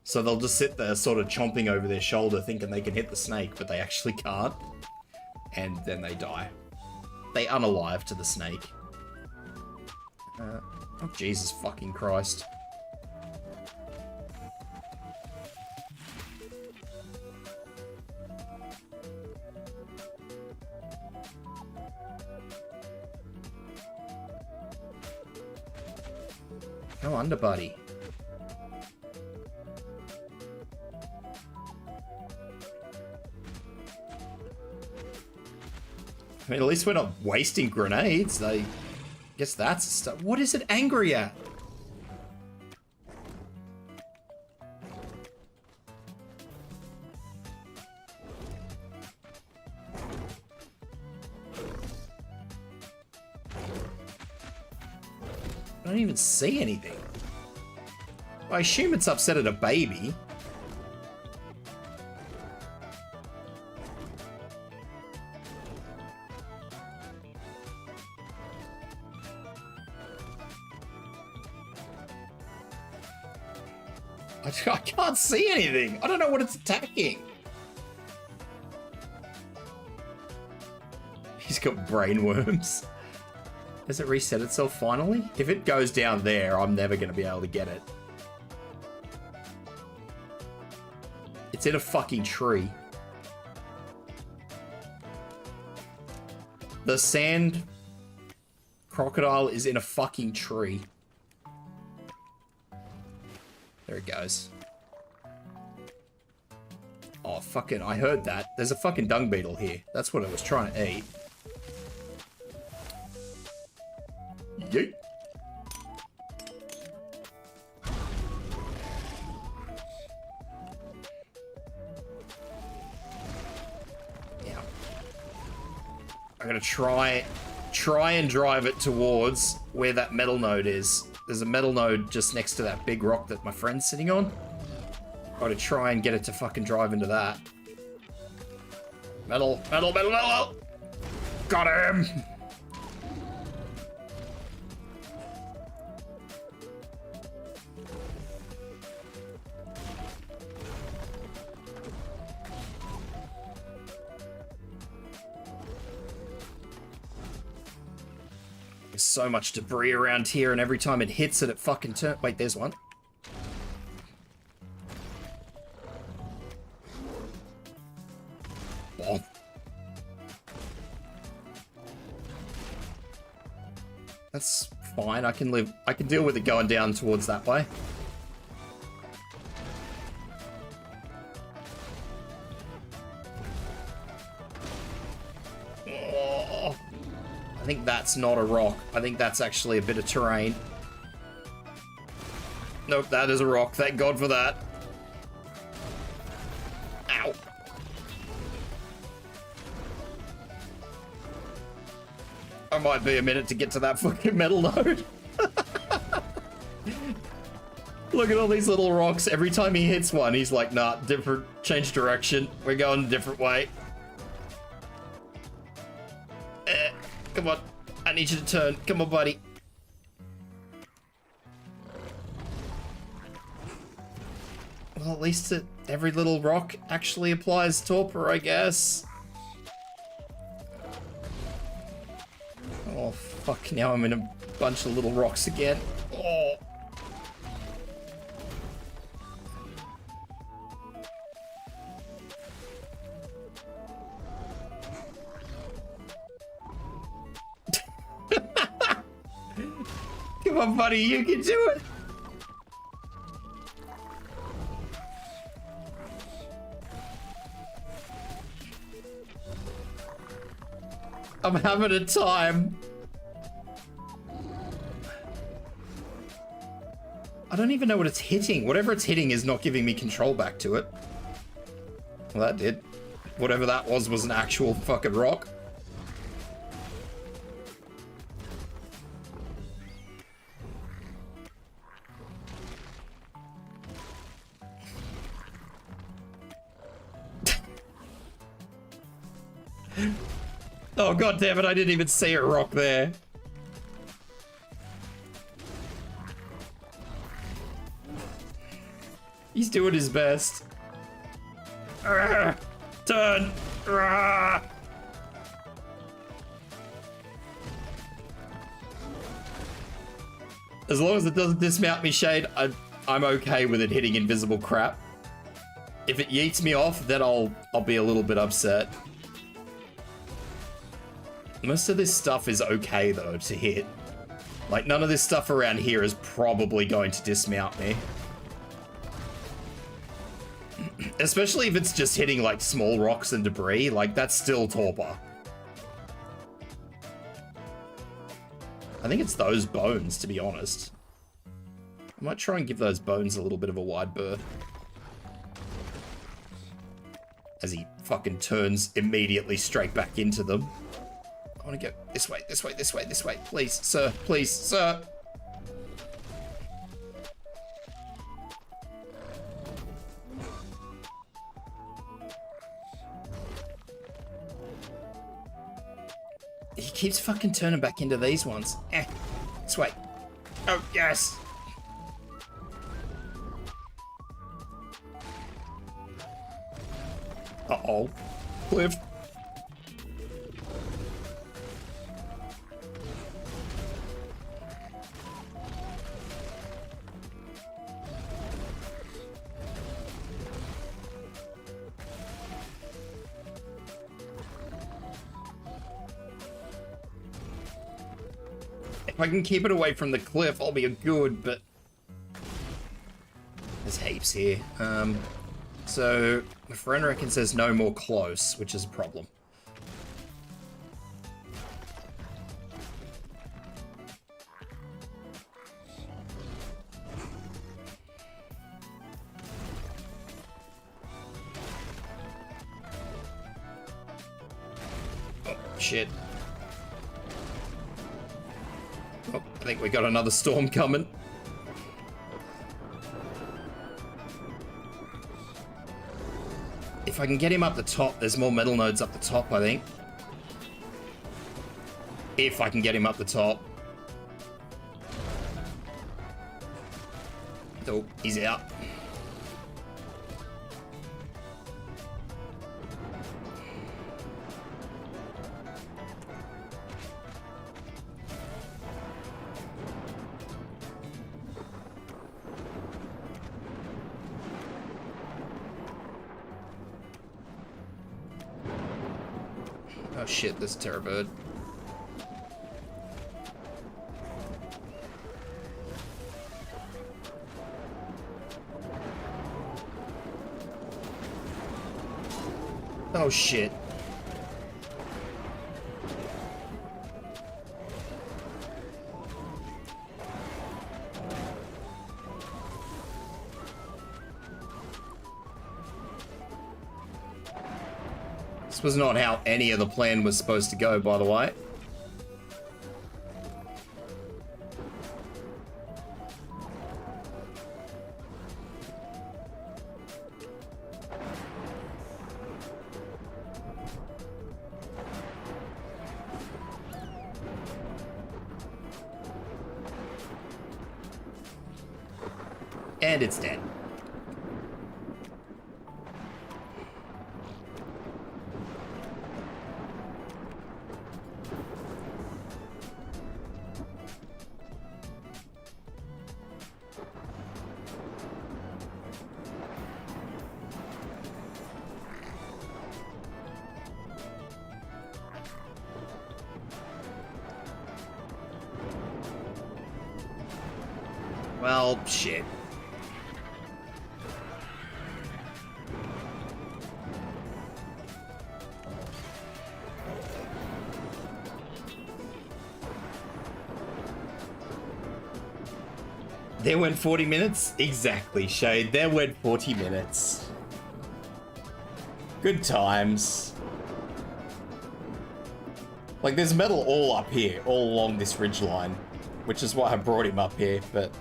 So they'll just sit there sort of chomping over their shoulder thinking they can hit the snake, but they actually can't. And then they die. They unalive to the snake. Oh, Jesus fucking Christ. Go under, buddy. I mean, at least we're not wasting grenades. I guess that's stuff. What is it angry at? I don't even see anything. I assume it's upset at a baby. I can't see anything. I don't know what it's attacking. He's got brain worms. Does it reset itself finally? If it goes down there, I'm never going to be able to get it. It's in a fucking tree. The sand crocodile is in a fucking tree. There it goes. Oh, fucking, I heard that. There's a fucking dung beetle here. That's what it was trying to eat. Yeet. Yeah. I'm gonna try and drive it towards where that metal node is. There's a metal node just next to that big rock that my friend's sitting on. Gotta try and get it to fucking drive into that. Metal, metal, metal, metal! Got him! There's so much debris around here, and every time it hits it, it fucking turns. Wait, there's one. Oh. That's fine. I can live. I can deal with it going down towards that way. Oh. I think that's not a rock. I think that's actually a bit of terrain. Nope, that is a rock. Thank God for that. Ow. I might be a minute to get to that fucking metal node. Look at all these little rocks. Every time he hits one, he's like, nah, different, change direction. We're going a different way. Come on. I need you to turn. Come on, buddy. Well, at least every little rock actually applies torpor, I guess. Oh, fuck. Now I'm in a bunch of little rocks again. Oh. Come on, buddy. You can do it. I'm having a time. I don't even know what it's hitting. Whatever it's hitting is not giving me control back to it. Well, that did. Whatever that was an actual fucking rock. Oh, god damn it, I didn't even see a rock there. He's doing his best. Turn! As long as it doesn't dismount me, Shade, I'm okay with it hitting invisible crap. If it yeets me off, then I'll be a little bit upset. Most of this stuff is okay, though, to hit. Like, none of this stuff around here is probably going to dismount me. Especially if it's just hitting, like, small rocks and debris. Like, that's still torpor. I think it's those bones, to be honest. I might try and give those bones a little bit of a wide berth. As he fucking turns immediately straight back into them. I want to go this way, this way, this way, this way. Please, sir. Please, sir. He keeps fucking turning back into these ones. This way. Oh, yes. Uh-oh. Cliff. If I can keep it away from the cliff, I'll be good, but there's heaps here. So my friend reckons there's no more close, which is a problem. Oh, shit. Oh, I think we got another storm coming. If I can get him up the top, there's more metal nodes up the top, I think. If I can get him up the top. Oh, he's out. Oh shit, this terror bird. Oh shit. This was not how any of the plan was supposed to go, by the way. And it's dead. Well, shit. There went 40 minutes? Exactly, Shade. There went 40 minutes. Good times. Like, there's metal all up here, all along this ridge line, which is why I brought him up here, but...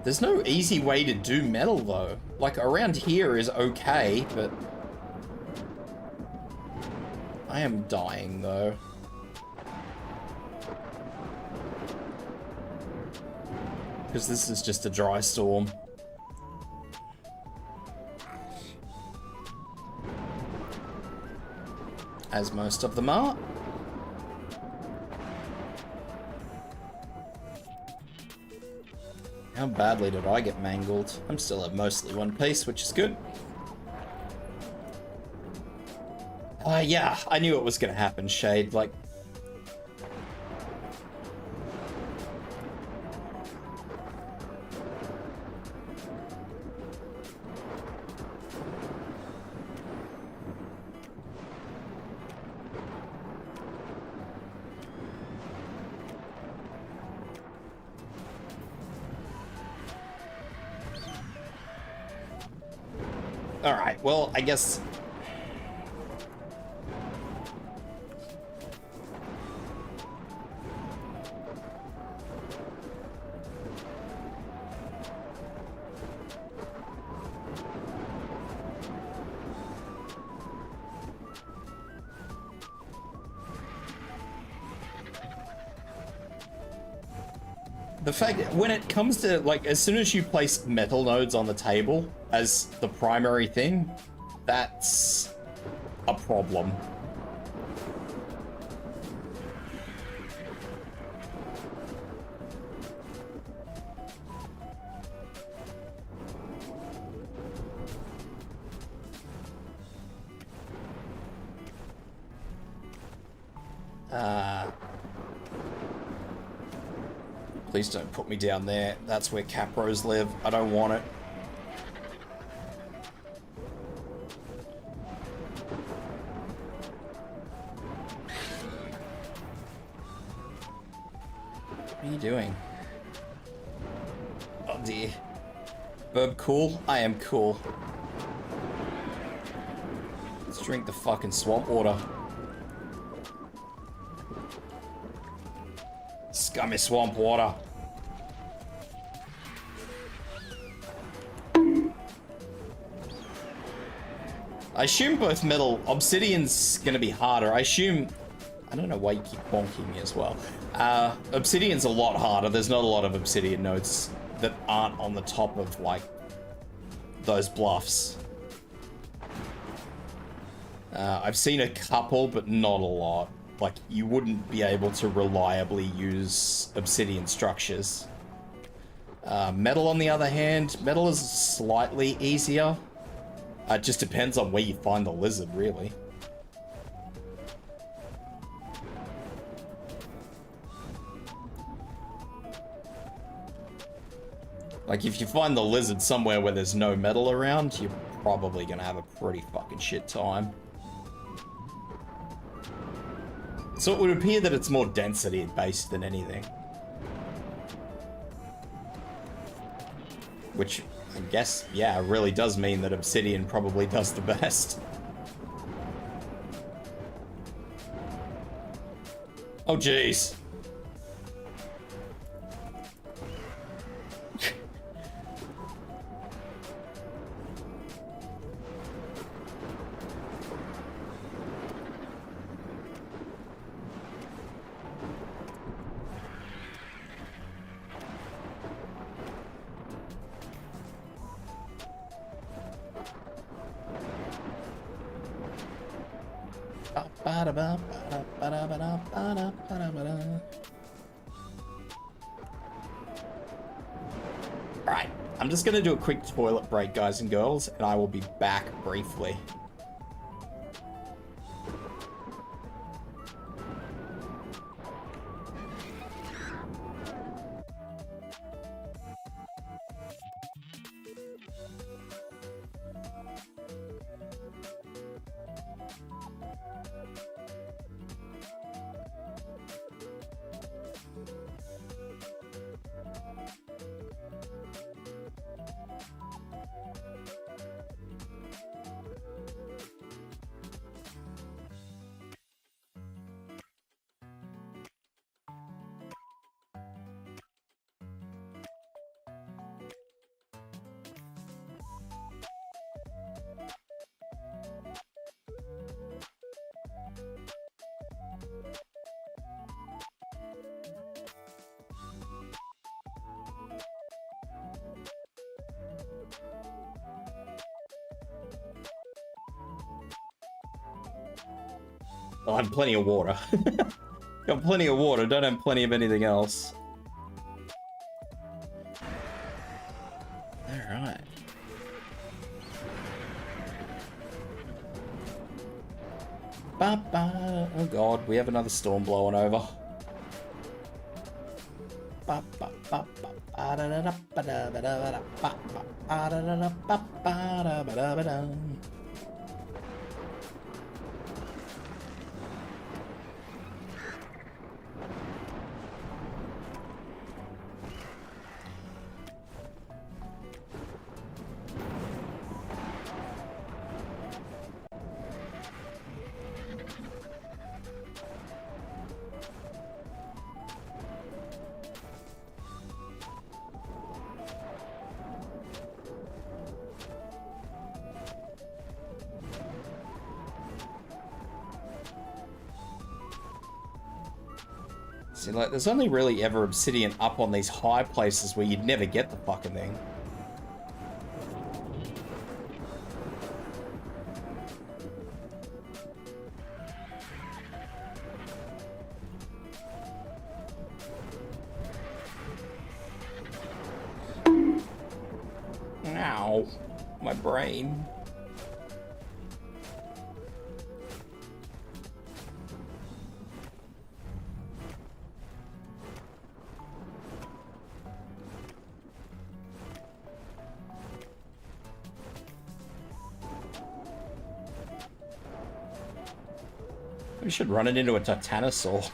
There's no easy way to do metal, though. Like, around here is okay, but... I am dying, though. Because this is just a dry storm. As most of them are. How badly did I get mangled? I'm still at mostly one piece, which is good. Yeah, I knew it was gonna happen, Shade. Like... Alright, well, I guess... The fact that when it comes to, like, as soon as you place metal nodes on the table as the primary thing, that's a problem. Please don't put me down there. That's where Capros live. I don't want it. What are you doing? Oh dear. Burb cool? I am cool. Let's drink the fucking swamp water. Scummy swamp water. I assume both metal. Obsidian's gonna be harder. I don't know why you keep bonking me as well. Obsidian's a lot harder. There's not a lot of obsidian nodes that aren't on the top of, like, those bluffs. I've seen a couple, but not a lot. Like, you wouldn't be able to reliably use obsidian structures. Metal, on the other hand, metal is slightly easier. It just depends on where you find the lizard, really. Like, if you find the lizard somewhere where there's no metal around, you're probably gonna have a pretty fucking shit time. So it would appear that it's more density-based than anything. Which, I guess, yeah, really does mean that obsidian probably does the best. Oh, jeez. Alright, I'm just gonna do a quick toilet break, guys and girls, and I will be back briefly. I'll have plenty of water. Got plenty of water, don't have plenty of anything else. Alright. Oh god, we have another storm blowing over. See, like, there's only really ever obsidian up on these high places where you'd never get the fucking thing. Ow, my brain. We should run it into a titanosaur.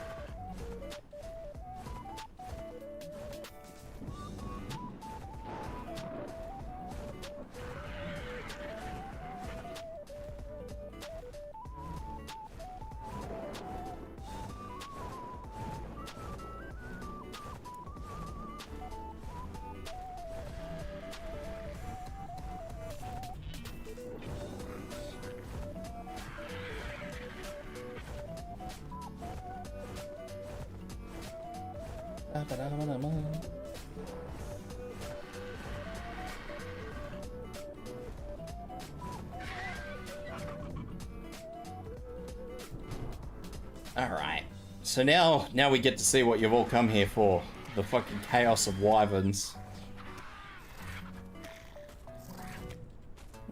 Alright. So now we get to see what you've all come here for. The fucking chaos of wyverns.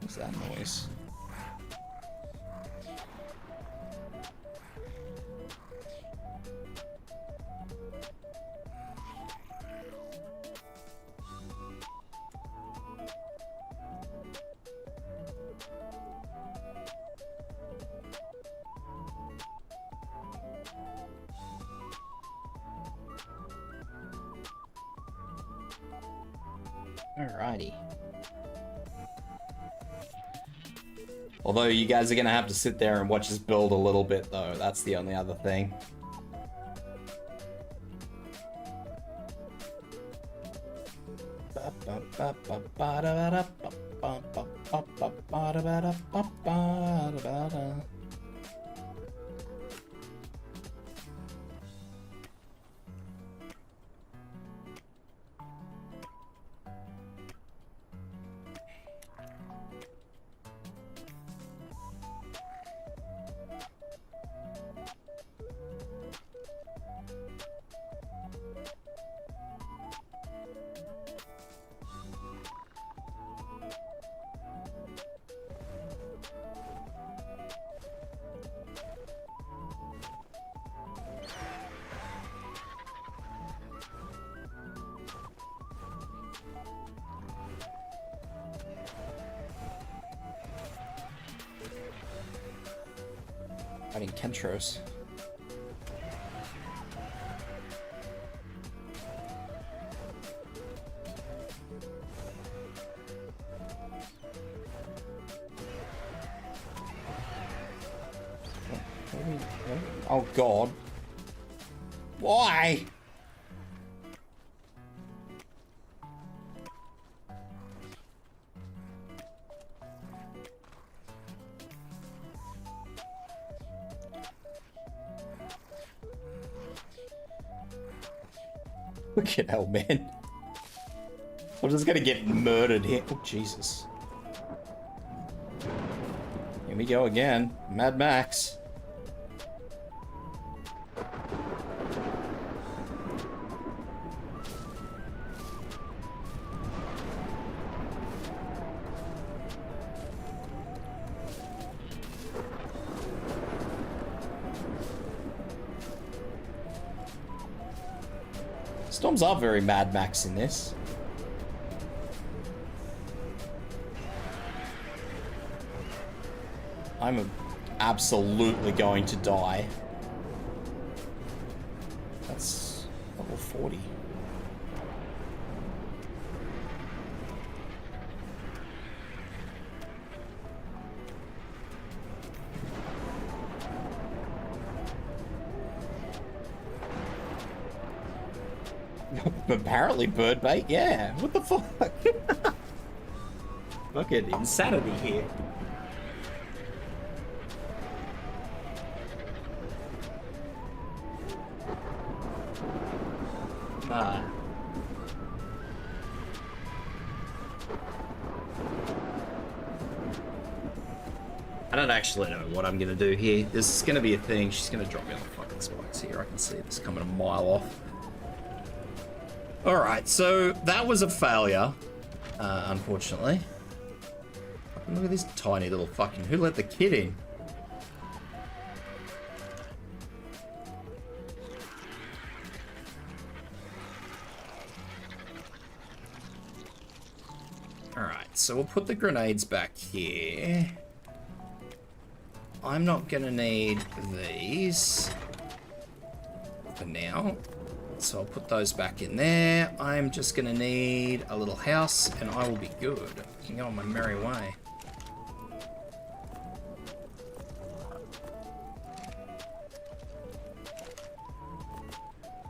What's that noise? Alrighty. Although you guys are gonna have to sit there and watch us build a little bit though, that's the only other thing. Fighting Kentros. Oh god. Why? Look at hell, man. I'm just gonna get murdered here. Oh, Jesus. Here we go again. Mad Max. Storms are very Mad Max in this. I'm absolutely going to die. That's level 40. Apparently bird bait, yeah. What the fuck? Fucking insanity here. Ah. I don't actually know what I'm gonna do here. This is gonna be a thing. She's gonna drop me on the fucking spikes here. I can see this coming a mile off. Alright, so that was a failure, unfortunately. Look at this tiny little fucking... Who let the kid in? Alright, so we'll put the grenades back here. I'm not gonna need these for now. So I'll put those back in there. I'm just gonna need a little house and I will be good. I can go on my merry way.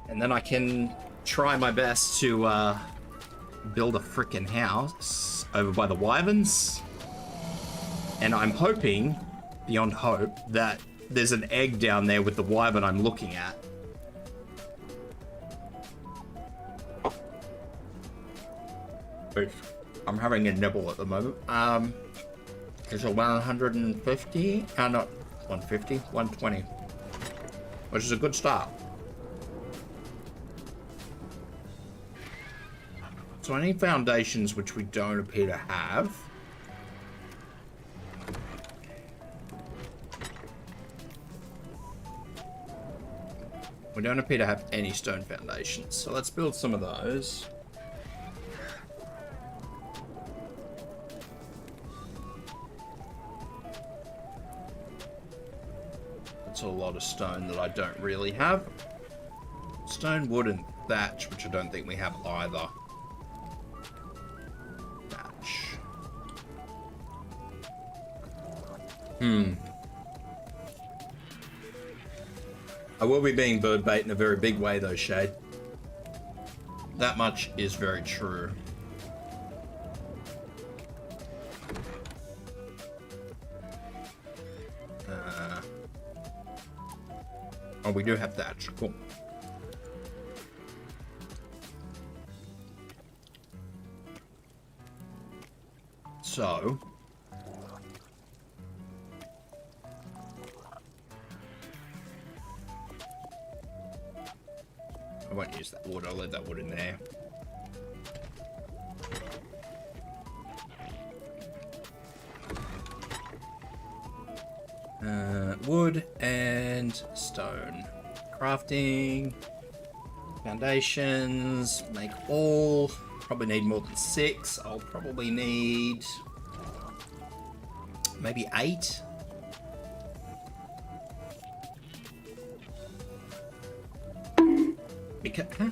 And then I can try my best to build a frickin' house over by the wyverns. And I'm hoping, beyond hope, that there's an egg down there with the wyvern I'm looking at. I'm having a nibble at the moment. It's a 150, not 150, 120, which is a good start. So I need foundations, which we don't appear to have. We don't appear to have any stone foundations, so let's build some of those. That's a lot of stone that I don't really have. Stone, wood, and thatch, which I don't think we have either. Thatch. I will be being bird bait in a very big way though, Shade. That much is very true. Oh, we do have thatch. Cool. So... I won't use that wood, I'll leave that wood in there. Wood and stone. Crafting. Foundations. Make all. Probably need more than 6. I'll probably need... maybe 8. Because, how?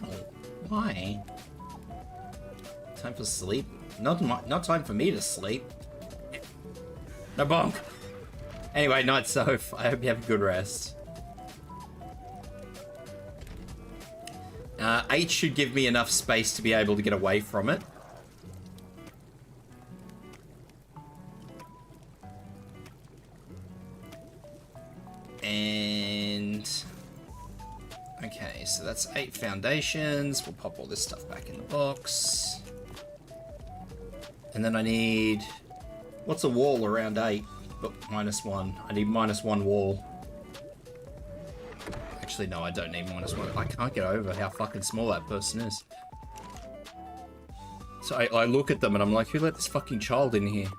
Why? Time for sleep? Not time for me to sleep. No bonk. Anyway, night Soph. I hope you have a good rest. 8 should give me enough space to be able to get away from it. And... okay, so that's 8 foundations. We'll pop all this stuff back in the box. And then I need... what's a wall around 8? But -1. I need -1 wall. Actually, no, I don't need -1. I can't get over how fucking small that person is. So I look at them and I'm like, who let this fucking child in here?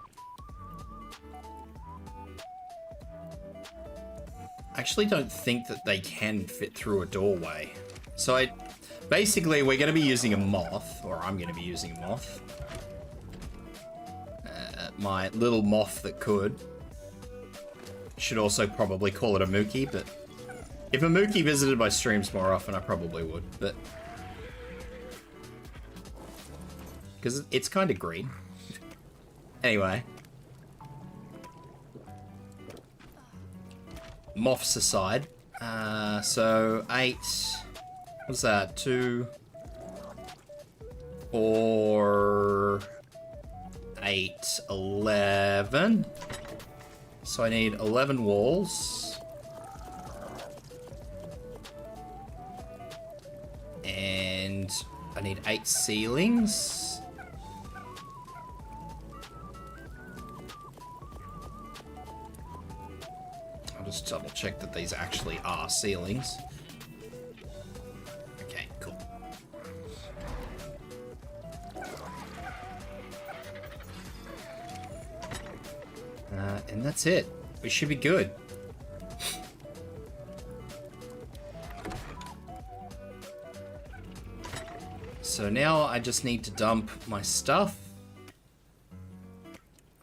I actually don't think that they can fit through a doorway. So basically, we're going to be using a moth, or I'm going to be using a moth. My little moth that could. Should also probably call it a Mookie, but if a Mookie visited my streams more often, I probably would, but... because it's kind of green. Anyway. Moths aside. So 8... what's that? 2... 4... 8... 11... so I need 11 walls. And I need 8 ceilings. I'll just double check that these actually are ceilings. Okay, cool. And that's it. We should be good. So now I just need to dump my stuff.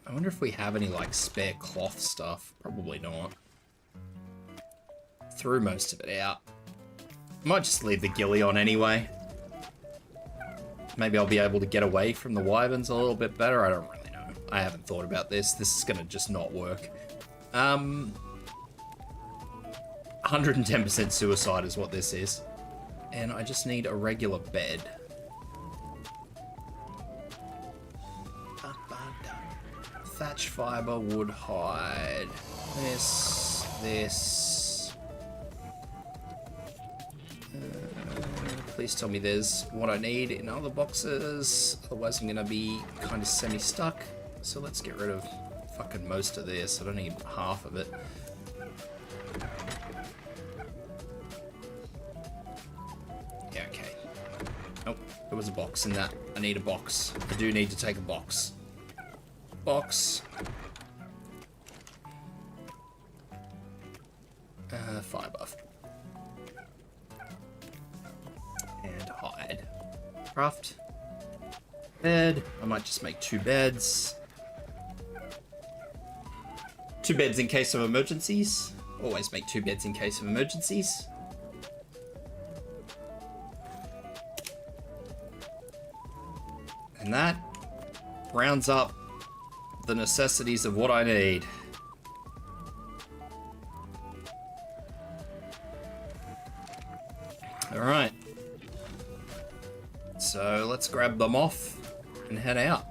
I wonder if we have any, like, spare cloth stuff. Probably not. Threw most of it out. Might just leave the ghillie on anyway. Maybe I'll be able to get away from the wyverns a little bit better. I don't really know. I haven't thought about this. This is gonna just not work. 110% suicide is what this is. And I just need a regular bed. Thatch fiber, wood hide. This. Please tell me there's what I need in other boxes. Otherwise I'm gonna be kind of semi-stuck. So let's get rid of fucking most of this. I don't need half of it. Yeah, okay. Oh, there was a box in that. I need a box. I do need to take a box. Box. Fiber. And hide. Craft. Bed. I might just make 2 beds. 2 beds in case of emergencies. Always make 2 beds in case of emergencies. And that rounds up the necessities of what I need. Alright. So let's grab them off and head out.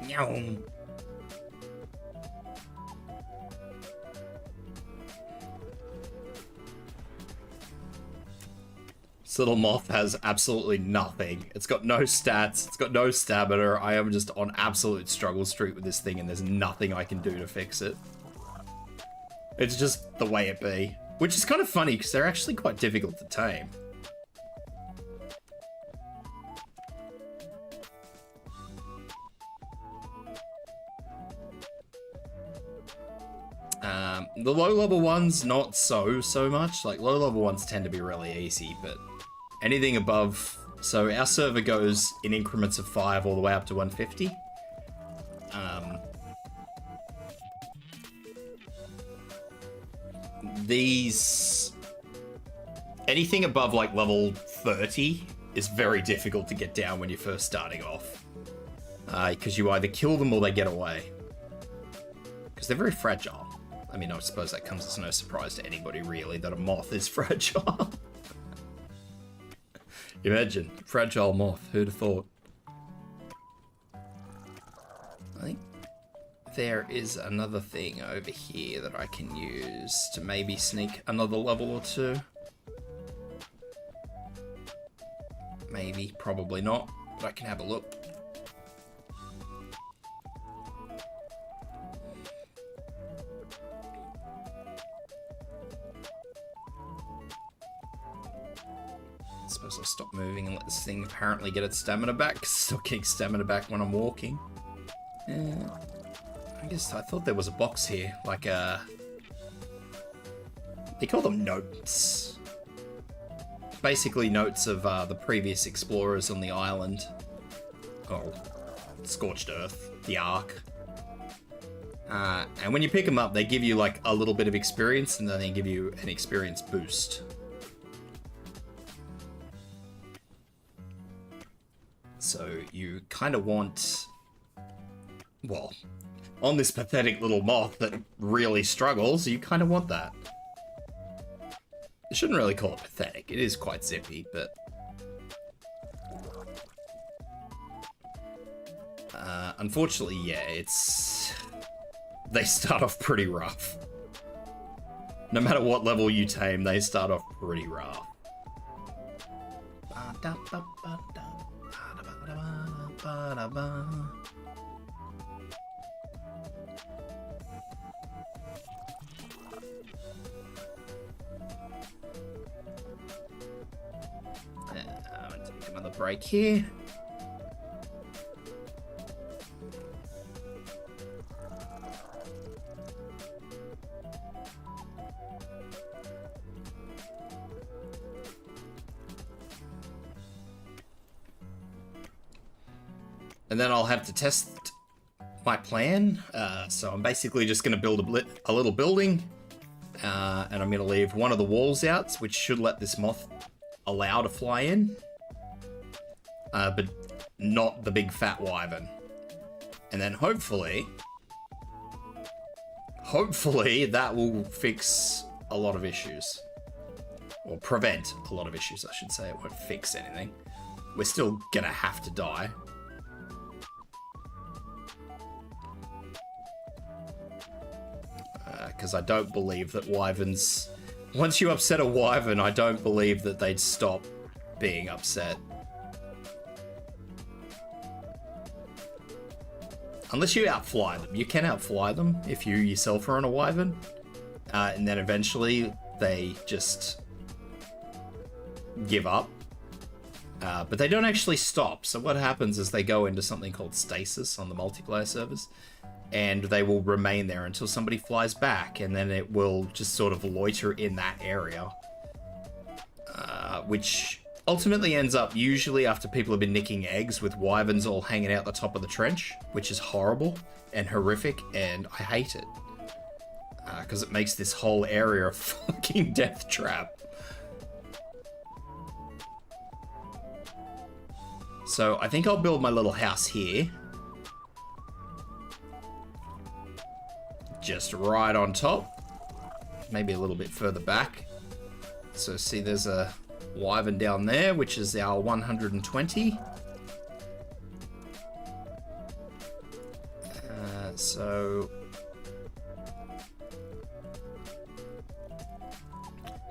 Meow. This little moth has absolutely nothing. It's got no stats, it's got no stamina. I am just on absolute struggle street with this thing and there's nothing I can do to fix it. It's just the way it be. Which is kind of funny because they're actually quite difficult to tame. The low level ones, not so much. Like low level ones tend to be really easy, but anything above, so our server goes in increments of 5 all the way up to 150. Anything above like level 30 is very difficult to get down when you're first starting off. Because you either kill them or they get away. Because they're very fragile. I mean, I suppose that comes as no surprise to anybody, really, that a moth is fragile. Imagine, fragile moth, who'd have thought? I think there is another thing over here that I can use to maybe sneak another level or 2. Maybe, probably not, but I can have a look. I suppose I'll stop moving and let this thing apparently get its stamina back. Still getting stamina back when I'm walking. Yeah. I guess I thought there was a box here, like a... They call them notes. Basically notes of the previous explorers on the island. Oh, Scorched Earth, the Ark. And when you pick them up, they give you like a little bit of experience and then they give you an experience boost. So you kind of want, well, on this pathetic little moth that really struggles, you kind of want that. I shouldn't really call it pathetic, it is quite zippy, but... unfortunately, yeah, it's... They start off pretty rough. No matter what level you tame, they start off pretty rough. I'll take another break here. And then I'll have to test my plan. So I'm basically just going to build a little building. And I'm going to leave one of the walls out, which should let this moth allow to fly in. But not the big fat wyvern. And then hopefully that will fix a lot of issues. Or prevent a lot of issues, I should say. It won't fix anything. We're still going to have to die. because I don't believe that wyverns... Once you upset a wyvern, I don't believe that they'd stop being upset. Unless you outfly them. You can outfly them if you yourself are on a wyvern. And then eventually they just give up. But they don't actually stop. So what happens is they go into something called stasis on the multiplayer servers. And they will remain there until somebody flies back. And then it will just sort of loiter in that area. Which ultimately ends up usually after people have been nicking eggs with wyverns all hanging out the top of the trench. Which is horrible and horrific. And I hate it. Because it makes this whole area a fucking death trap. So I think I'll build my little house here. Just right on top. Maybe a little bit further back. So see there's a wyvern down there, which is our 120. So...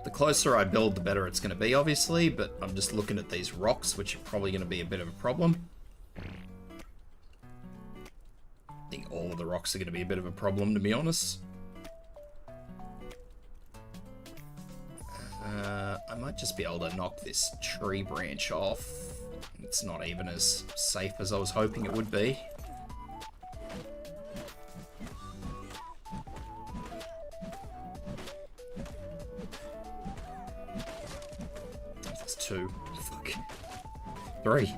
the closer I build, the better it's going to be, obviously, but I'm just looking at these rocks, which are probably going to be a bit of a problem. I think all of the rocks are going to be a bit of a problem, to be honest. I might just be able to knock this tree branch off. It's not even as safe as I was hoping it would be. That's 2. Fuck. 3.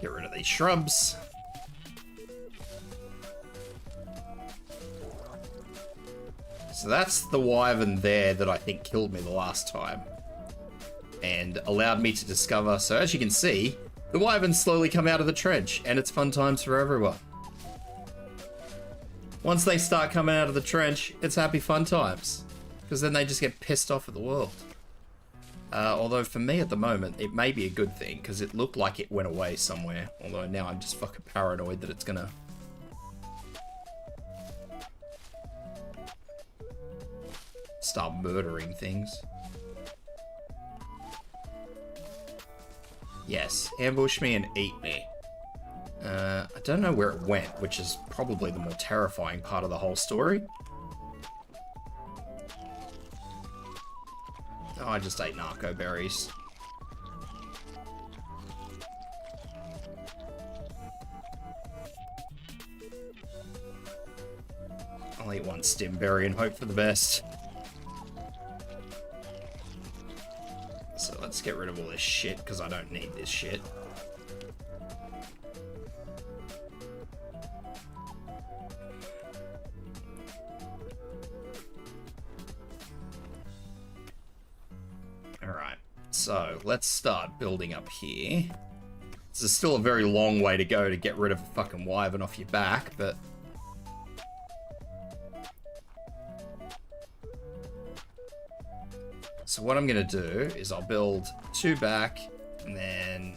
Get rid of these shrubs. So that's the wyvern there that I think killed me the last time. And allowed me to discover, so as you can see, the wyverns slowly come out of the trench, and it's fun times for everyone. Once they start coming out of the trench, it's happy fun times. Because then they just get pissed off at the world. Although for me at the moment, it may be a good thing, because it looked like it went away somewhere. Although now I'm just fucking paranoid that it's gonna... start murdering things. Yes, ambush me and eat me. I don't know where it went, which is probably the more terrifying part of the whole story. Oh, I just ate narco berries. I'll eat one stimberry and hope for the best. So let's get rid of all this shit, because I don't need this shit. Alright, so let's start building up here. This is still a very long way to go to get rid of a fucking wyvern off your back, but... so what I'm going to do is I'll build 2 back, and then...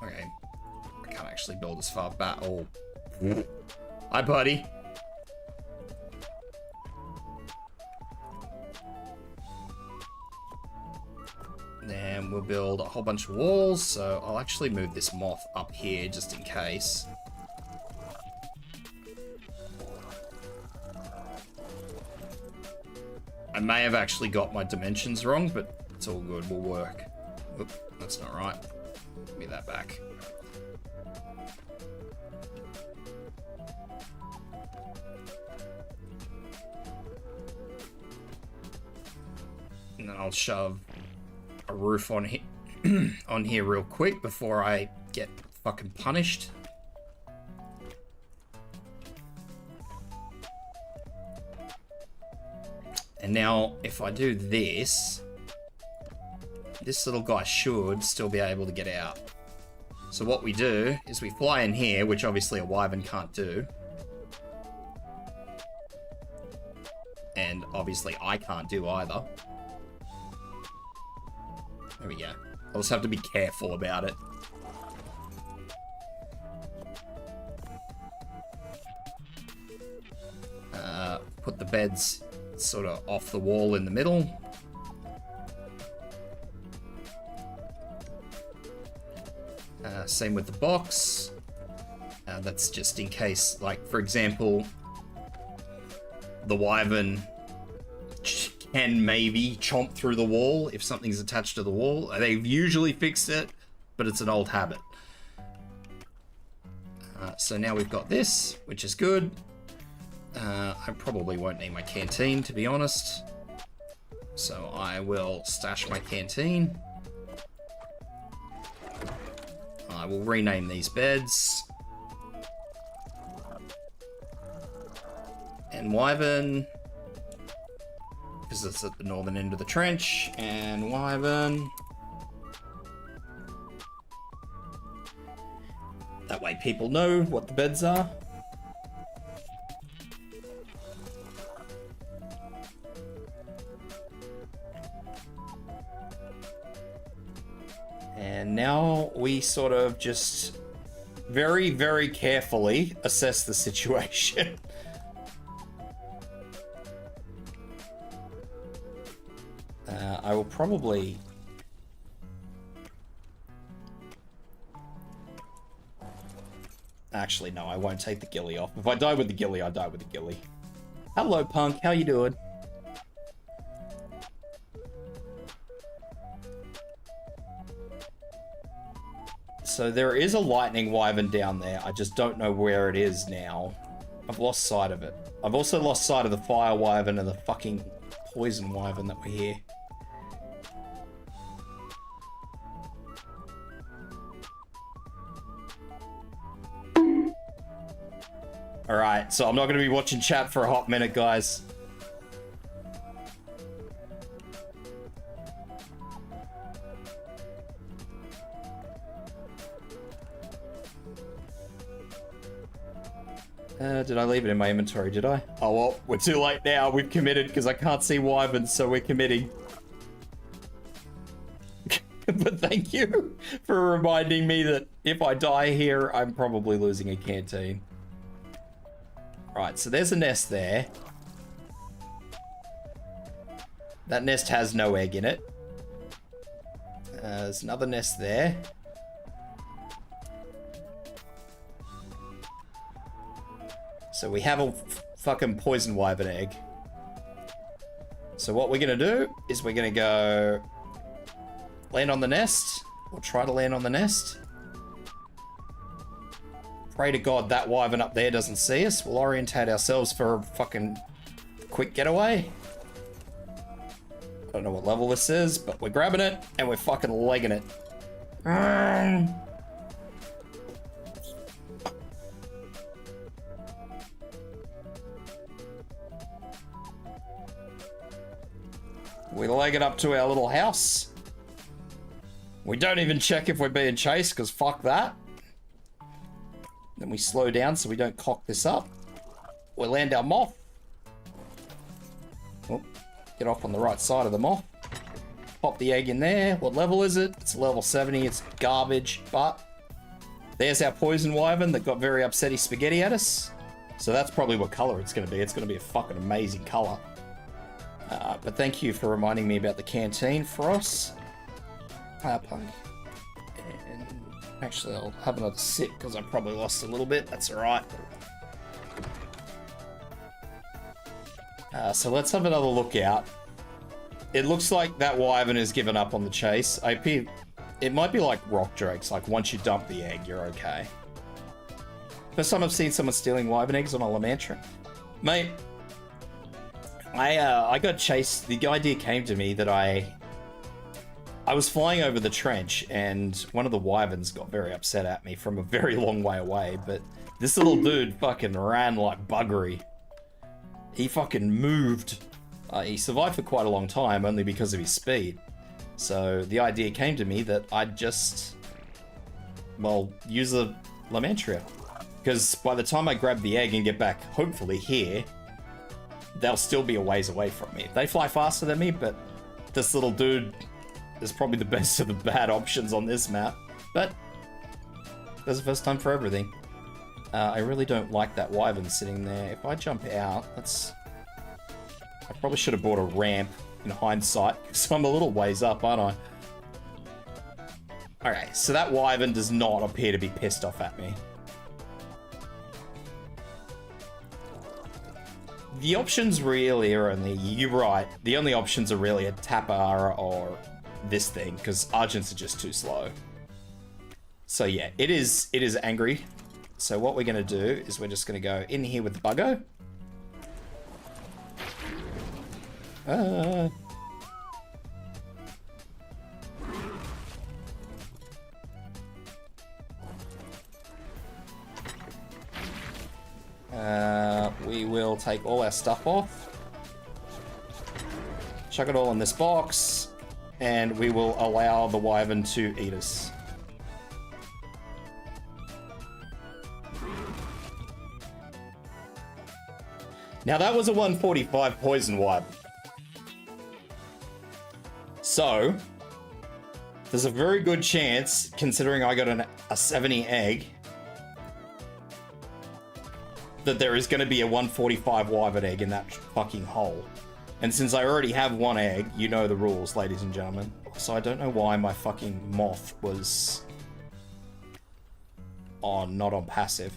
okay, I can't actually build as far back. Oh. Hi, buddy. Then we'll build a whole bunch of walls, so I'll actually move this moth up here just in case. I may have actually got my dimensions wrong, but it's all good, we'll work. Oop, that's not right. Give me that back. And then I'll shove a roof on here, on here real quick before I get fucking punished. And now, if I do this, this little guy should still be able to get out. So what we do is we fly in here, which obviously a wyvern can't do. And obviously I can't do either. There we go. I'll just have to be careful about it. bed's sort of off the wall in the middle. Same with the box. That's just in case, like, for example, the wyvern can maybe chomp through the wall if something's attached to the wall. They've usually fixed it, but it's an old habit. So now we've got this, which is good. I probably won't need my canteen, to be honest. So I will stash my canteen. I will rename these beds. And wyvern, because it's at the northern end of the trench. And wyvern. That way people know what the beds are. And now we sort of just very, very carefully assess the situation. I will probably... Actually, no, I won't take the ghillie off. If I die with the ghillie, I die with the ghillie. Hello, punk. How you doing? So there is a lightning wyvern down there. I just don't know where it is now. I've lost sight of it. I've also lost sight of the fire wyvern and the fucking poison wyvern that were here. Alright, so I'm not going to be watching chat for a hot minute, guys. Did I leave it in my inventory, did I? Oh well, we're too late now. We've committed because I can't see wyverns, so we're committing. But thank you for reminding me that if I die here, I'm probably losing a canteen. Right, so there's a nest there. That nest has no egg in it. There's another nest there. So we have a fucking poison wyvern egg. So what we're gonna do is we're gonna go land on the nest, or try to land on the nest. Pray to God that wyvern up there doesn't see us. We'll orientate ourselves for a fucking quick getaway. I don't know what level this is, but we're grabbing it and we're fucking legging it. We leg it up to our little house. We don't even check if we're being chased, because fuck that. Then we slow down so we don't cock this up. We land our moth. Oh, get off on the right side of the moth. Pop the egg in there. What level is it? It's level 70. It's garbage, but there's our poison wyvern that got very upsetty spaghetti at us. So that's probably what color it's going to be. It's going to be a fucking amazing color. But thank you for reminding me about the canteen, Frost. Punk. And actually, I'll have another sip because I probably lost a little bit. That's alright. So let's have another look out. It looks like that wyvern has given up on the chase. It might be like rock drakes, like once you dump the egg, you're okay. First time I've seen someone stealing wyvern eggs on a Levare. Mate, I got chased. The idea came to me that I was flying over the trench and one of the wyverns got very upset at me from a very long way away, but this little dude fucking ran like buggery. He fucking moved. He survived for quite a long time only because of his speed. So the idea came to me that I'd just, well, use a Levare. Because by the time I grab the egg and get back, hopefully here, they'll still be a ways away from me. They fly faster than me, but this little dude is probably the best of the bad options on this map. But there's a first time for everything. I really don't like that wyvern sitting there. If I jump out, let's I probably should have bought a ramp in hindsight, because I'm a little ways up, aren't I? Okay, so that wyvern does not appear to be pissed off at me. The options really are only, you're right, the only options are really a Tapper or this thing, because Argents are just too slow. So yeah, it is angry. So what we're going to do is we're just going to go in here with the buggo. We will take all our stuff off. Chuck it all in this box. And we will allow the wyvern to eat us. Now that was a 145 poison wyvern. So, there's a very good chance, considering I got a 70 egg, that there is going to be a 145 wyvern egg in that fucking hole. And since I already have one egg, you know the rules, ladies and gentlemen. So I don't know why my fucking moth was on, not on passive.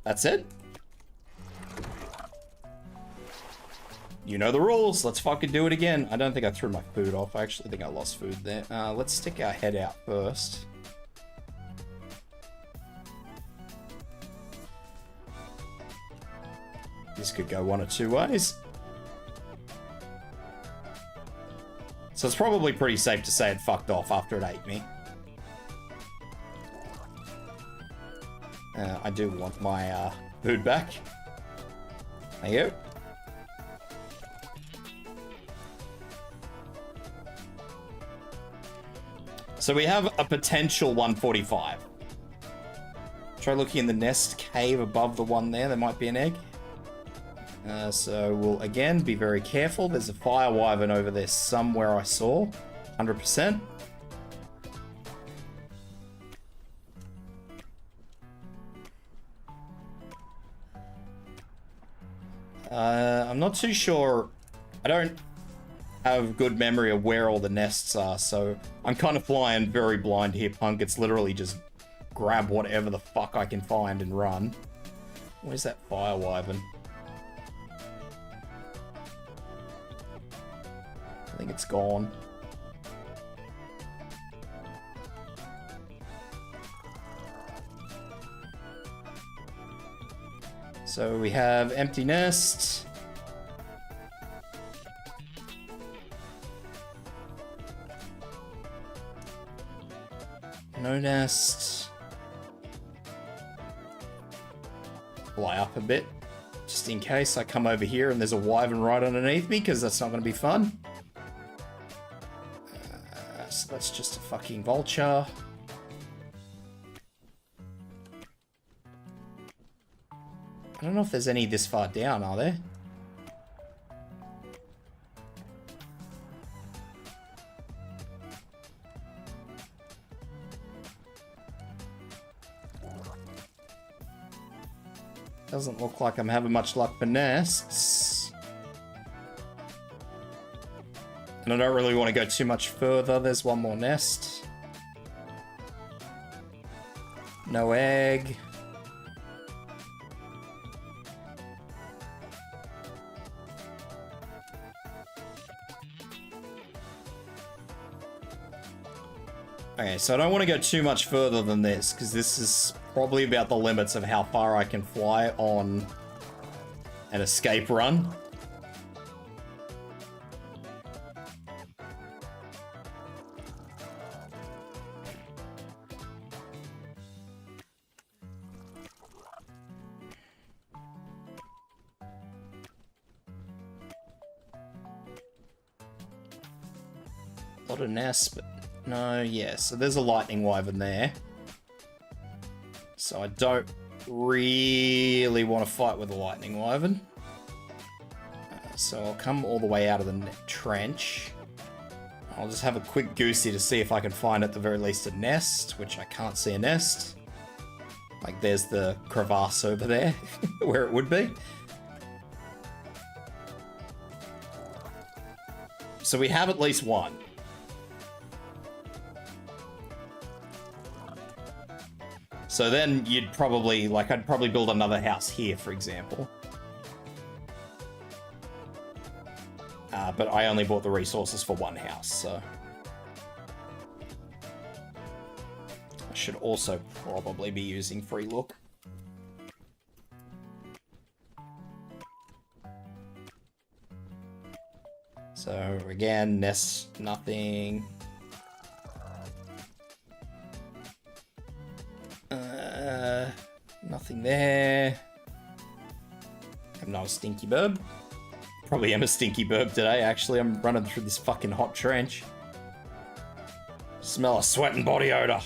That's it. You know the rules. Let's fucking do it again. I don't think I threw my food off. I actually think I lost food there. Let's stick our head out first. This could go one of two ways. So it's probably pretty safe to say it fucked off after it ate me. I do want my food back. There you go. So we have a potential 145. Try looking in the nest cave above the one there. There might be an egg. So we'll again be very careful. There's a fire wyvern over there somewhere I saw. 100%. I'm not too sure. I don't have good memory of where all the nests are, so I'm kind of flying very blind here, punk. It's literally just grab whatever the fuck I can find and run. Where's that fire wyvern? I think it's gone. So we have empty nest. No nest. Fly up a bit, just in case I come over here and there's a wyvern right underneath me, because that's not going to be fun. So that's just a fucking vulture. I don't know if there's any this far down, are there? Doesn't look like I'm having much luck for nests. And I don't really want to go too much further. There's one more nest. No egg. Okay, so I don't want to go too much further than this, because this is probably about the limits of how far I can fly on an escape run. A lot of nests, but no, yeah, so there's a lightning wyvern there. So I don't really want to fight with a lightning wyvern. So I'll come all the way out of the trench. I'll just have a quick goosey to see if I can find at the very least a nest, which I can't see a nest. Like there's the crevasse over there, where it would be. So we have at least one. So then you'd probably, like, I'd probably build another house here, for example. But I only bought the resources for one house, so... I should also probably be using free look. So, again, nest, nothing. Nothing there. I'm not a stinky burb. Probably am a stinky burb today, actually. I'm running through this fucking hot trench. Smell of sweat and body odor.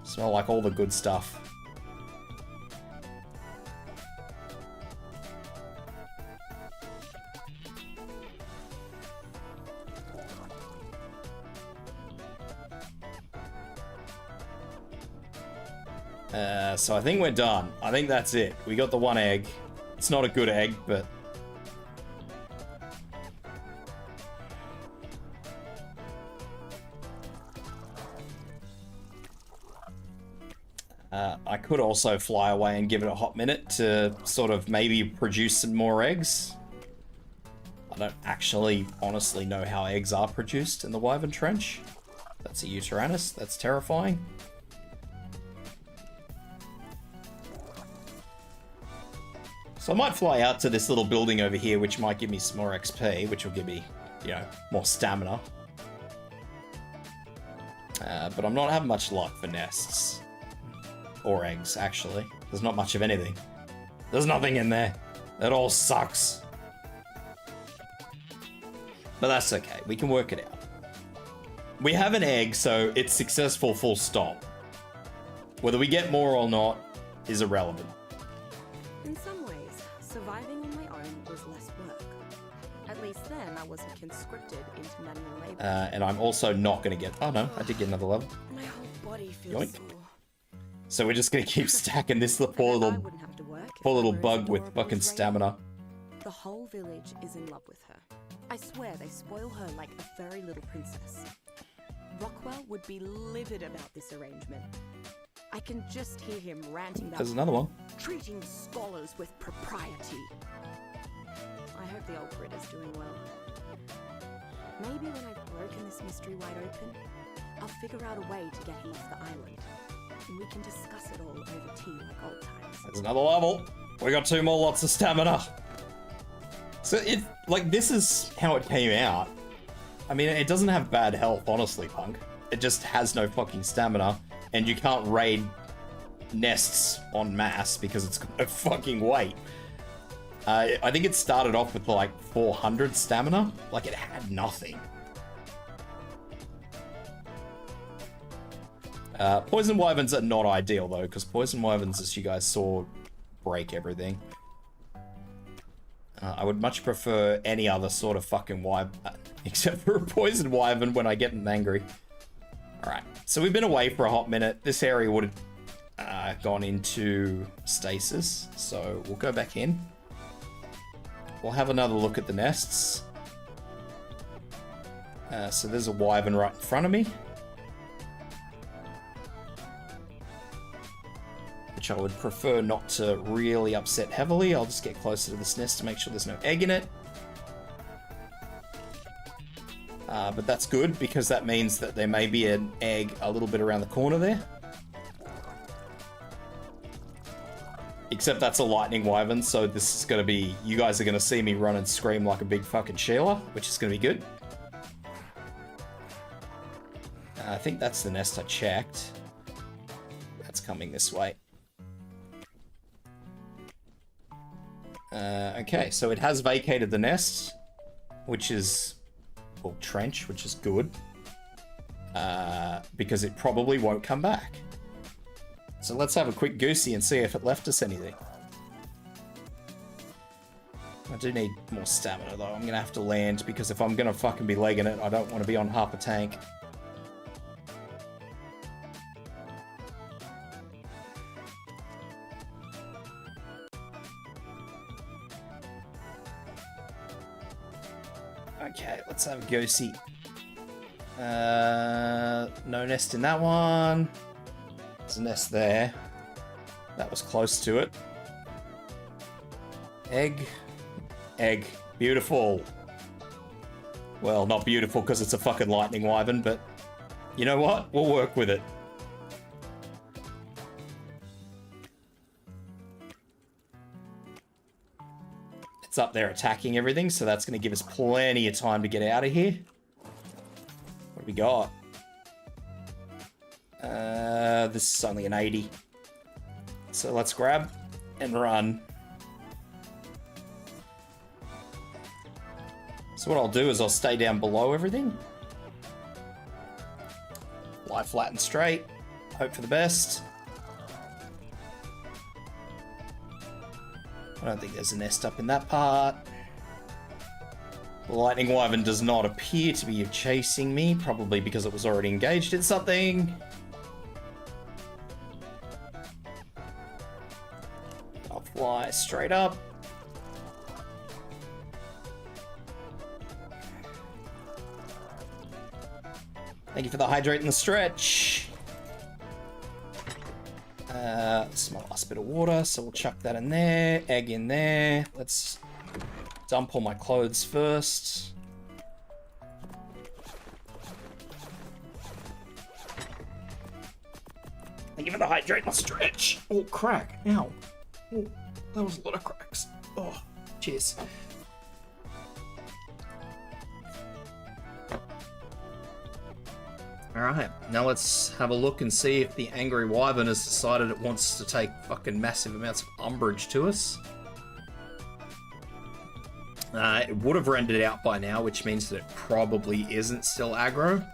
Smell like all the good stuff. So I think we're done. I think that's it. We got the one egg. It's not a good egg, but... I could also fly away and give it a hot minute to sort of maybe produce some more eggs. I don't actually honestly know how eggs are produced in the Wyvern Trench. That's a Uteranus. That's terrifying. So I might fly out to this little building over here, which might give me some more XP, which will give me, you know, more stamina. But I'm not having much luck for nests. Or eggs, actually. There's not much of anything. There's nothing in there. It all sucks. But that's okay. We can work it out. We have an egg, so it's successful, full stop. Whether we get more or not is irrelevant.
In some ways, surviving on my own was less work. At least then I wasn't conscripted into manual labor.
And I'm also not going to get... Oh no, I did get another level.
My whole body feels
Yoink.
sore.
So we're just going to keep stacking this poor little bug with fucking stamina.
The whole village is in love with her. I swear they spoil her like a very little princess. Rockwell would be livid about this arrangement. I can just hear him ranting about
There's another one.
treating scholars with propriety. I hope the old Brit is doing well. Maybe when I've broken this mystery wide open, I'll figure out a way to get him off the island. And we can discuss it all over tea like old times.
There's another level. We got 2 more lots of stamina. So it, like, this is how it came out. I mean, it doesn't have bad health, honestly, Punk. It just has no fucking stamina, and you can't raid nests en masse because it's got no fucking weight. I think it started off with like 400 stamina. Like, it had nothing. Poison wyverns are not ideal though, because poison wyverns, as you guys saw, break everything. I would much prefer any other sort of fucking wyvern, except for a poison wyvern when I get angry. Alright, so we've been away for a hot minute. This area would have gone into stasis, so we'll go back in. We'll have another look at the nests. So there's a wyvern right in front of me, which I would prefer not to really upset heavily. I'll just get closer to this nest to make sure there's no egg in it. But that's good, because that means that there may be an egg a little bit around the corner there. Except that's a lightning wyvern, so this is going to be... You guys are going to see me run and scream like a big fucking Sheila, which is going to be good. I think that's the nest I checked. That's coming this way. Okay, so it has vacated the nest, which is... Well, trench, which is good. Because it probably won't come back. So let's have a quick goosey and see if it left us anything. I do need more stamina though. I'm gonna have to land, because if I'm gonna fucking be legging it, I don't want to be on half a tank. Okay, let's have a go see. No nest in that one. There's a nest there. That was close to it. Egg. Egg. Beautiful. Well, not beautiful because it's a fucking lightning wyvern, but you know what? We'll work with it. It's up there attacking everything, so that's going to give us plenty of time to get out of here. What do we got? This is only an 80. So let's grab and run. So what I'll do is I'll stay down below everything. Lie flat and straight. Hope for the best. I don't think there's a nest up in that part. The lightning wyvern does not appear to be chasing me, probably because it was already engaged in something. I'll fly straight up. Thank you for the hydrate and the stretch. This is my last bit of water, so we'll chuck that in there. Egg in there. Let's dump all my clothes first. Thank you for the hydrate and the stretch. Oh, crack. Ow. Oh, that was a lot of cracks. Oh, cheers. Alright, now let's have a look and see if the angry wyvern has decided it wants to take fucking massive amounts of umbrage to us. It would have rendered out by now, which means that it probably isn't still aggro.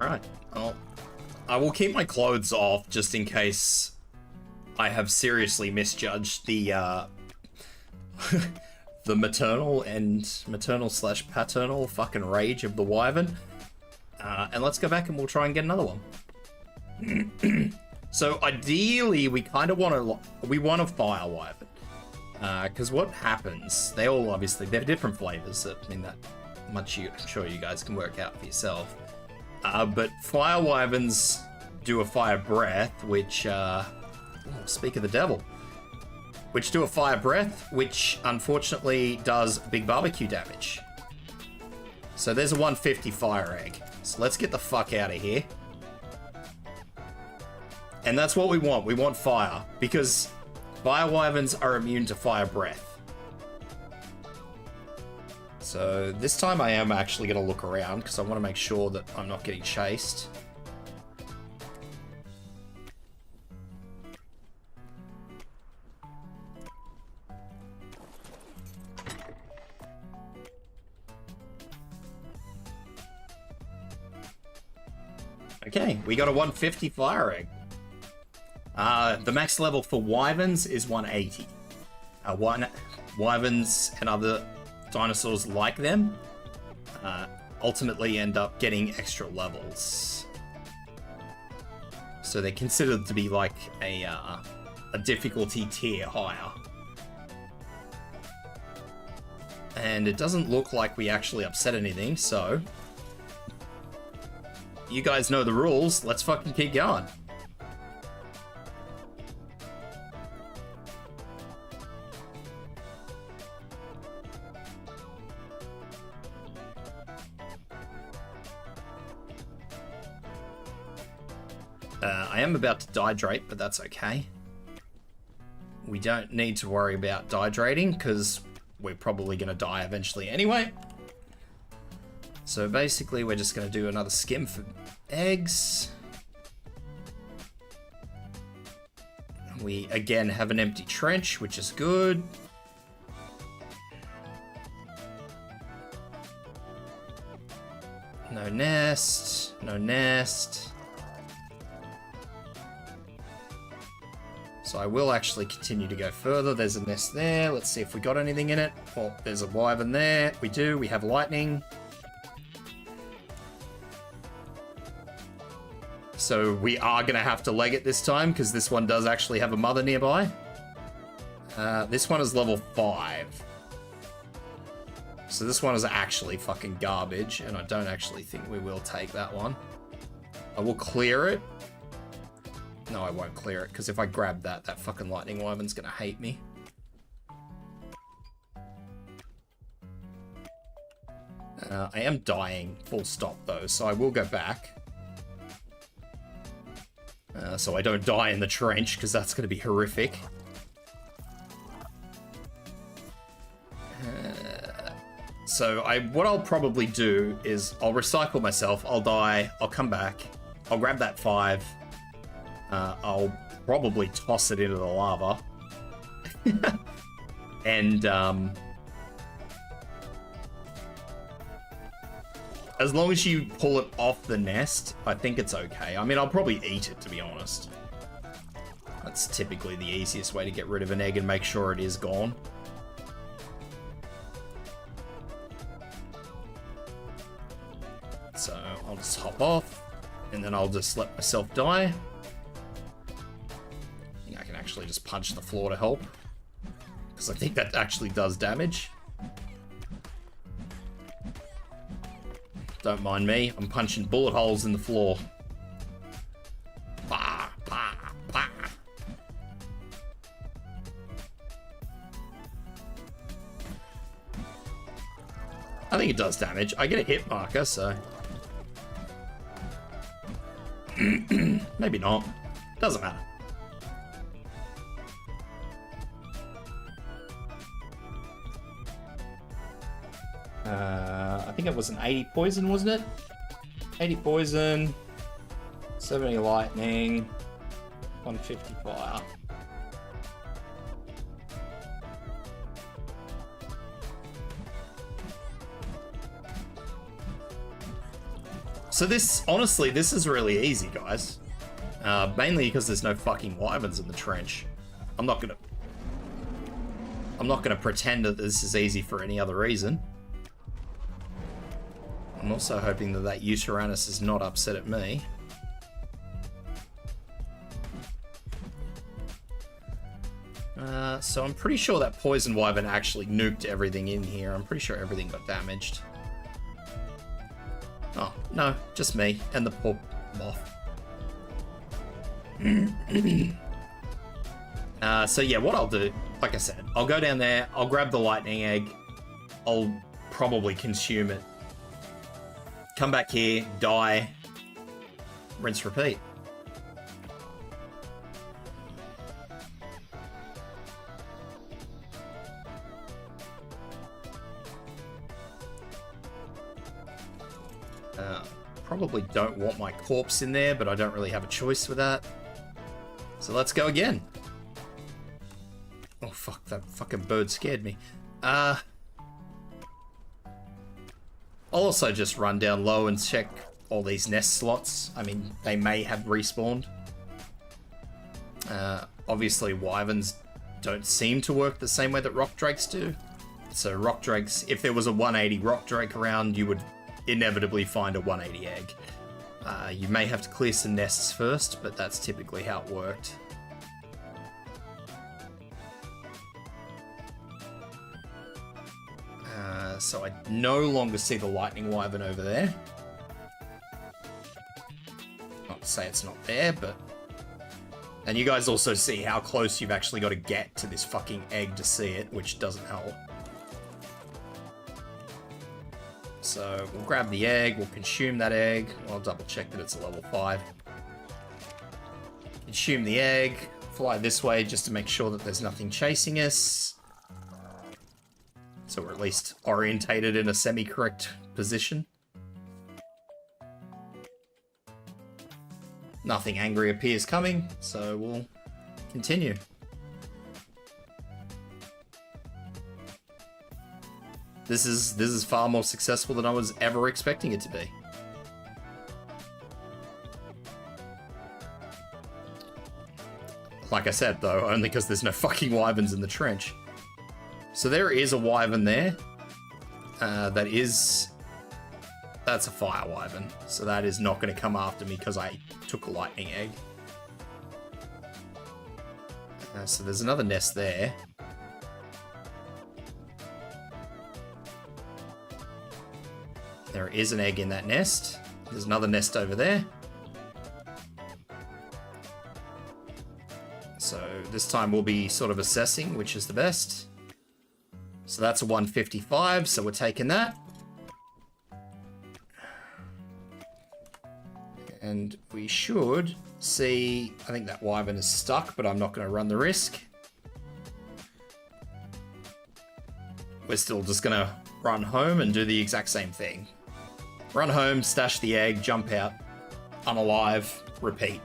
Alright, well, I will keep my clothes off just in case I have seriously misjudged the the maternal/paternal fucking rage of the wyvern. And let's go back and we'll try and get another one. So ideally, we kind of want a fire wyvern. Because what happens, they're different flavors. I mean, that much I'm sure you guys can work out for yourself. But fire wyverns do a fire breath, which, speak of the devil, which do a fire breath, which unfortunately does big barbecue damage. So there's a 150 fire egg. So let's get the fuck out of here. And that's what we want. We want fire, because fire wyverns are immune to fire breath. So this time I am actually going to look around because I want to make sure that I'm not getting chased. Okay, we got a 150 fire egg. The max level for wyverns is 180. Wyverns and other dinosaurs like them ultimately end up getting extra levels. So they're considered to be like a difficulty tier higher. And it doesn't look like we actually upset anything, so you guys know the rules. Let's fucking keep going. I am about to dehydrate, but that's okay. We don't need to worry about dehydrating because we're probably going to die eventually anyway. So basically, we're just going to do another skim for eggs. We again have an empty trench, which is good. No nest, no nest. So I will actually continue to go further. There's a nest there. Let's see if we got anything in it. Oh, there's a wyvern there. We do. We have lightning. So we are going to have to leg it this time because this one does actually have a mother nearby. This one is level 5. So this one is actually fucking garbage, and I don't actually think we will take that one. I will clear it. No, I won't clear it, because if I grab that, that fucking lightning wyvern's gonna hate me. I am dying, full stop, though, so I will go back. So I don't die in the trench, because that's gonna be horrific. So what I'll probably do is I'll recycle myself, I'll die, I'll come back, I'll grab that 5, I'll probably toss it into the lava, and as long as you pull it off the nest, I think it's okay. I mean, I'll probably eat it, to be honest. That's typically the easiest way to get rid of an egg and make sure it is gone. So I'll just hop off, and then I'll just let myself die. I think I can actually just punch the floor to help, because I think that actually does damage. Don't mind me, I'm punching bullet holes in the floor. Bah, bah, bah. I think it does damage. I get a hit marker, so... Maybe not. Doesn't matter. I think it was an 80 poison, wasn't it? 80 poison, 70 lightning, 150 fire. So this, honestly, this is really easy, guys. Mainly because there's no fucking wyverns in the trench. I'm not gonna pretend that this is easy for any other reason. I'm also hoping that that Uranus is not upset at me. So I'm pretty sure that poison wyvern actually nuked everything in here. I'm pretty sure everything got damaged. Oh, no, just me and the poor moth. So yeah, what I'll do, like I said, I'll go down there, I'll grab the lightning egg, I'll probably consume it, come back here, die, rinse, repeat. Probably don't want my corpse in there, but I don't really have a choice with that. So let's go again. Oh fuck, that fucking bird scared me. I'll also just run down low and check all these nest slots. I mean, they may have respawned. Obviously, wyverns don't seem to work the same way that rock drakes do. So rock drakes, if there was a 180 rock drake around, you would inevitably find a 180 egg. You may have to clear some nests first, but that's typically how it worked. So I no longer see the lightning wyvern over there. Not to say it's not there, but... And you guys also see how close you've actually got to get to this fucking egg to see it, which doesn't help. So we'll grab the egg, we'll consume that egg. I'll double check that it's a level 5. Consume the egg, fly this way just to make sure that there's nothing chasing us. So we're at least orientated in a semi-correct position. Nothing angry appears coming, so we'll continue. This is far more successful than I was ever expecting it to be. Like I said, though, only because there's no fucking wyverns in the trench. So there is a wyvern there. That's a fire wyvern. So that is not going to come after me because I took a lightning egg. So there's another nest there. There is an egg in that nest. There's another nest over there. So this time we'll be sort of assessing which is the best. So that's a 155, so we're taking that. And we should see, I think that wyvern is stuck, but I'm not going to run the risk. We're still just going to run home and do the exact same thing. Run home, stash the egg, jump out, unalive, repeat.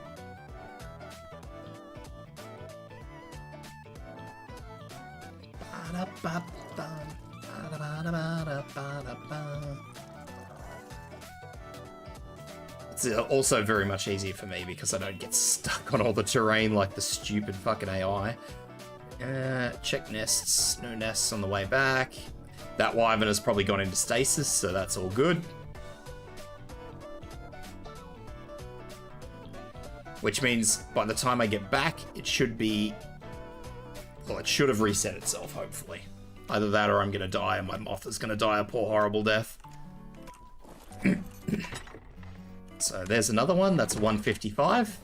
It's also very much easier for me because I don't get stuck on all the terrain like the stupid fucking AI. Check nests. No nests on the way back. That wyvern has probably gone into stasis, so that's all good. Which means by the time I get back, it should be... Well, it should have reset itself, hopefully. Either that or I'm going to die and my moth is going to die a poor, horrible death. So there's another one. That's a 155.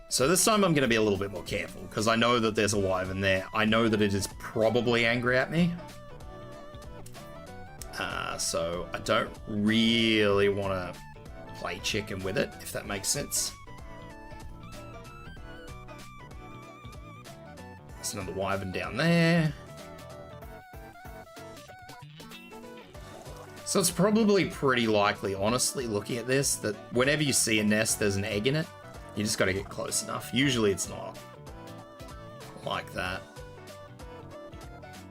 So this time I'm going to be a little bit more careful because I know that there's a wyvern there. I know that it is probably angry at me. So I don't really want to play chicken with it, if that makes sense. There's another wyvern down there. So it's probably pretty likely, honestly, looking at this, that whenever you see a nest, there's an egg in it. You just got to get close enough. Usually it's not like that.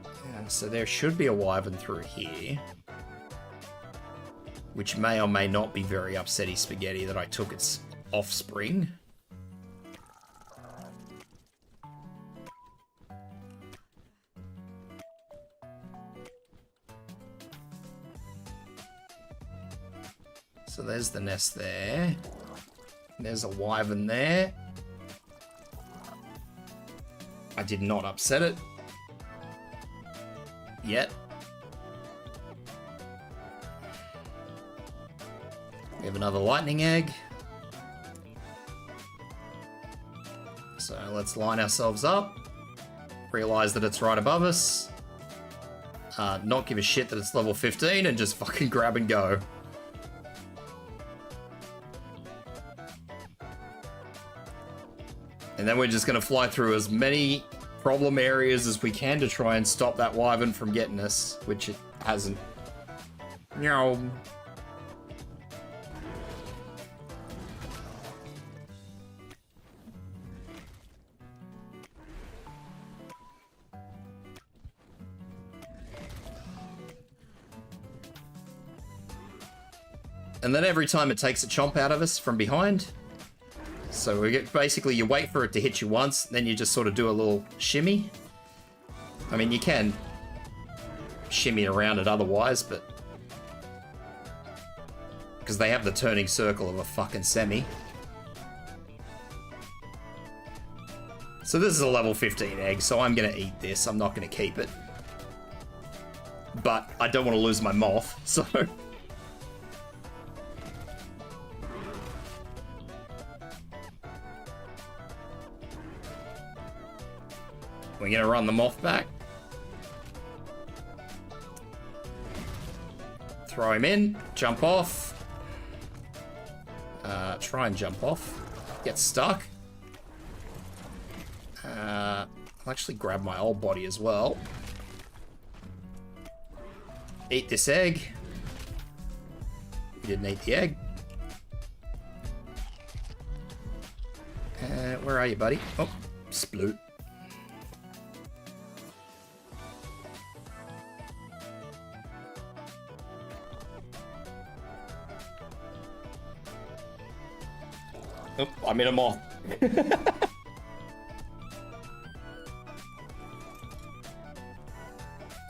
Yeah, so there should be a wyvern through here, which may or may not be very upsetty spaghetti that I took its offspring. So there's the nest there. There's a wyvern there. I did not upset it yet. We have another lightning egg. So let's line ourselves up. Realize that it's right above us. Not give a shit that it's level 15 and just fucking grab and go. And then we're just going to fly through as many problem areas as we can to try and stop that wyvern from getting us, which it hasn't. No. And then every time it takes a chomp out of us from behind. So we get, basically you wait for it to hit you once, then you just sort of do a little shimmy. I mean, you can shimmy around it otherwise, but... because they have the turning circle of a fucking semi. So this is a level 15 egg, so I'm going to eat this. I'm not going to keep it. But I don't want to lose my moth, so... We're going to run the moth back. Throw him in. Jump off. Try and jump off. Get stuck. I'll actually grab my old body as well. Eat this egg. We didn't eat the egg. Where are you, buddy? Oh, sploot. Oh, I'm in a moth.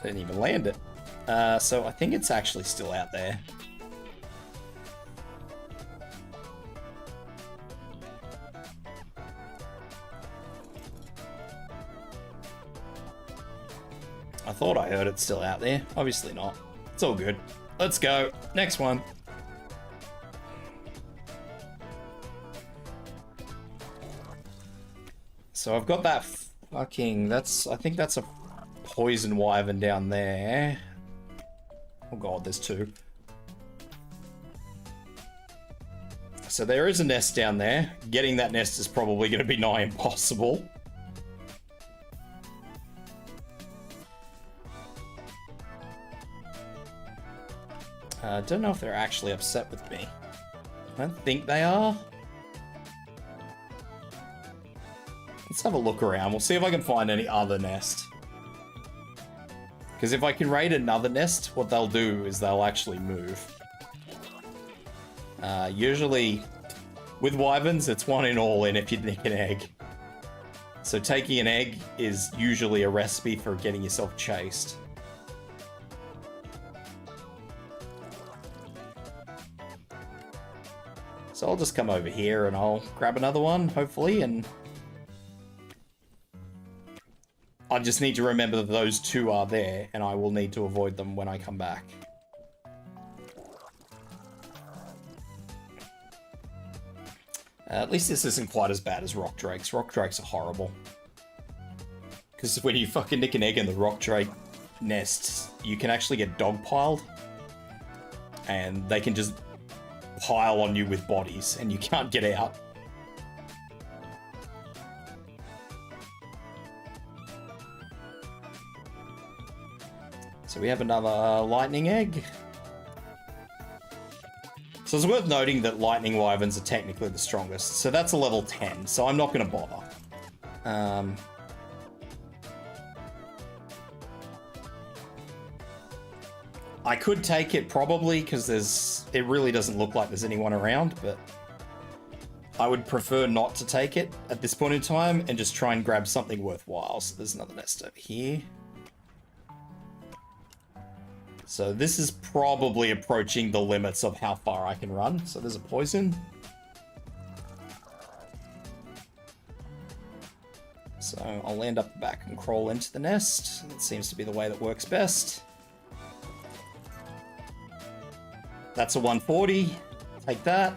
Didn't even land it. So I think it's actually still out there. I thought I heard it still out there. Obviously not. It's all good. Let's go. Next one. So I've got that fucking... I think that's a poison wyvern down there. Oh god, there's two. So there is a nest down there. Getting that nest is probably going to be nigh impossible. I don't know if they're actually upset with me. I don't think they are. Let's have a look around. We'll see if I can find any other nest. Because if I can raid another nest, what they'll do is they'll actually move. Usually, with wyverns, it's one in all in if you nick an egg. So taking an egg is usually a recipe for getting yourself chased. So I'll just come over here and I'll grab another one, hopefully, and... I just need to remember that those two are there, and I will need to avoid them when I come back. At least this isn't quite as bad as rock drakes. Rock drakes are horrible. Because when you fucking nick an egg in the rock drake nest, you can actually get dogpiled. And they can just pile on you with bodies, and you can't get out. So we have another lightning egg. So it's worth noting that lightning wyverns are technically the strongest. So that's a level 10, so I'm not going to bother. I could take it probably, because it really doesn't look like there's anyone around, but I would prefer not to take it at this point in time and just try and grab something worthwhile. So there's another nest over here. So this is probably approaching the limits of how far I can run. So there's a poison. So I'll land up the back and crawl into the nest. That seems to be the way that works best. That's a 140. Take that.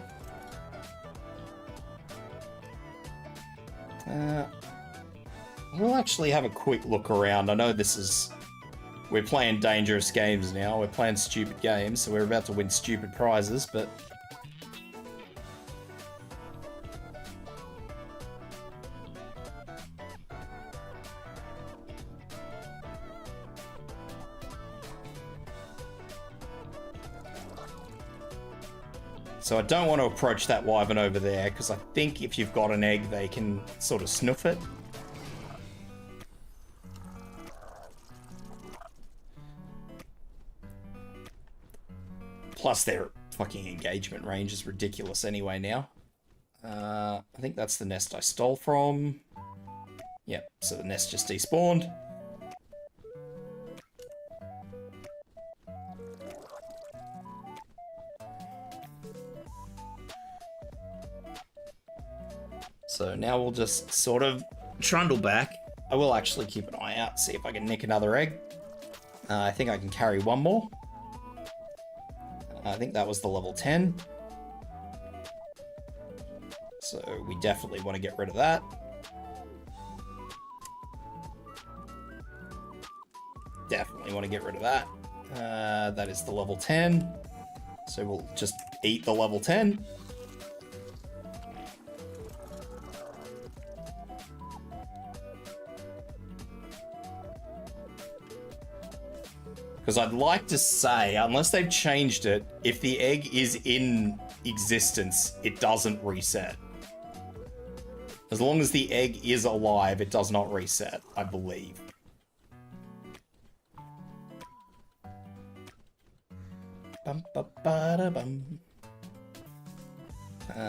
We'll actually have a quick look around. I know this is... We're playing dangerous games now. We're playing stupid games, so we're about to win stupid prizes, but... So I don't want to approach that wyvern over there, because I think if you've got an egg, they can sort of snuff it. Plus their fucking engagement range is ridiculous anyway now. I think that's the nest I stole from. Yep, so the nest just despawned. So now we'll just sort of trundle back. I will actually keep an eye out, see if I can nick another egg. I think I can carry one more. I think that was the level 10. So we definitely want to get rid of that. Definitely want to get rid of that. That is the level 10. So we'll just eat the level 10. Because I'd like to say, unless they've changed it, if the egg is in existence, it doesn't reset. As long as the egg is alive, it does not reset, I believe. Bum, ba, ba, da, bum.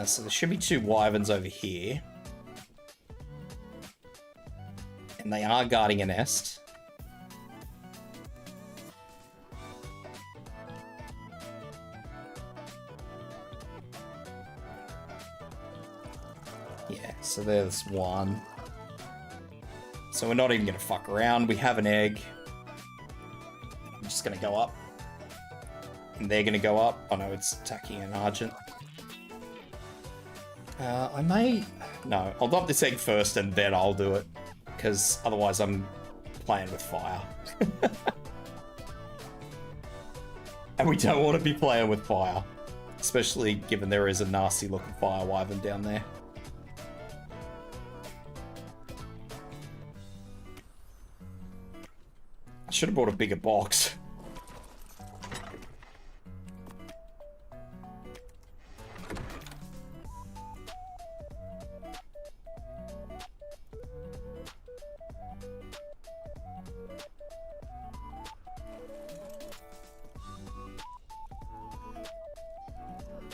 So there should be 2 wyverns over here. And they are guarding a nest. Yeah, so there's one. So we're not even going to fuck around. We have an egg. I'm just going to go up. And they're going to go up. Oh no, it's attacking an Argent. I may... No, I'll dump this egg first and then I'll do it. Because otherwise I'm playing with fire. And we don't want to be playing with fire. Especially given there is a nasty looking fire wyvern down there. I should have bought a bigger box.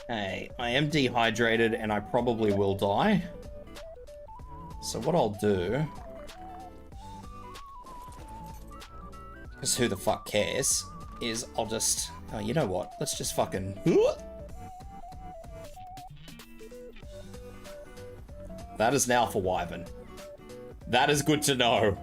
Hey, I am dehydrated and I probably will die. So what I'll do... because who the fuck cares, is I'll just... Oh, you know what? Let's just fucking... That is an alpha wyvern. That is good to know.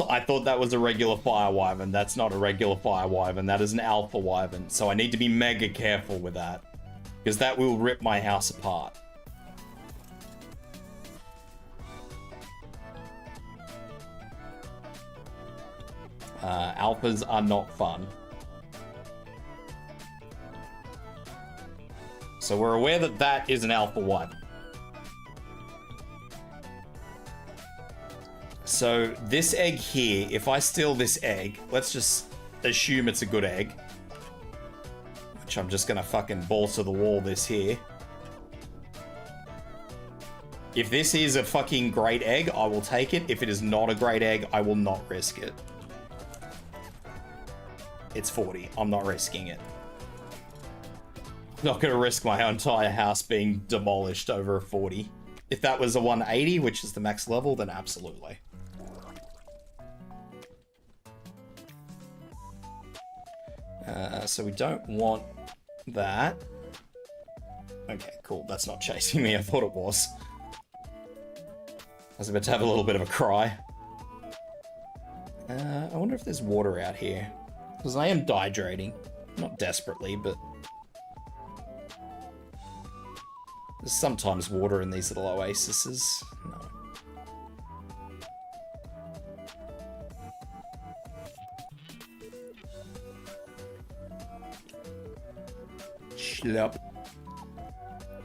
I thought that was a regular fire wyvern. That's not a regular fire wyvern. That is an alpha wyvern. So I need to be mega careful with that. Because that will rip my house apart. Alphas are not fun. So we're aware that that is an alpha wyvern. So this egg here, if I steal this egg, let's just assume it's a good egg. Which I'm just gonna fucking balls to the wall this here. If this is a fucking great egg, I will take it. If it is not a great egg, I will not risk it. It's 40. I'm not risking it. Not gonna risk my entire house being demolished over a 40. If that was a 180, which is the max level, then absolutely. So we don't want that. Okay, cool. That's not chasing me. I thought it was. I was about to have a little bit of a cry. I wonder if there's water out here. Because I am dehydrating. Not desperately, but... there's sometimes water in these little oases. No. Schlep.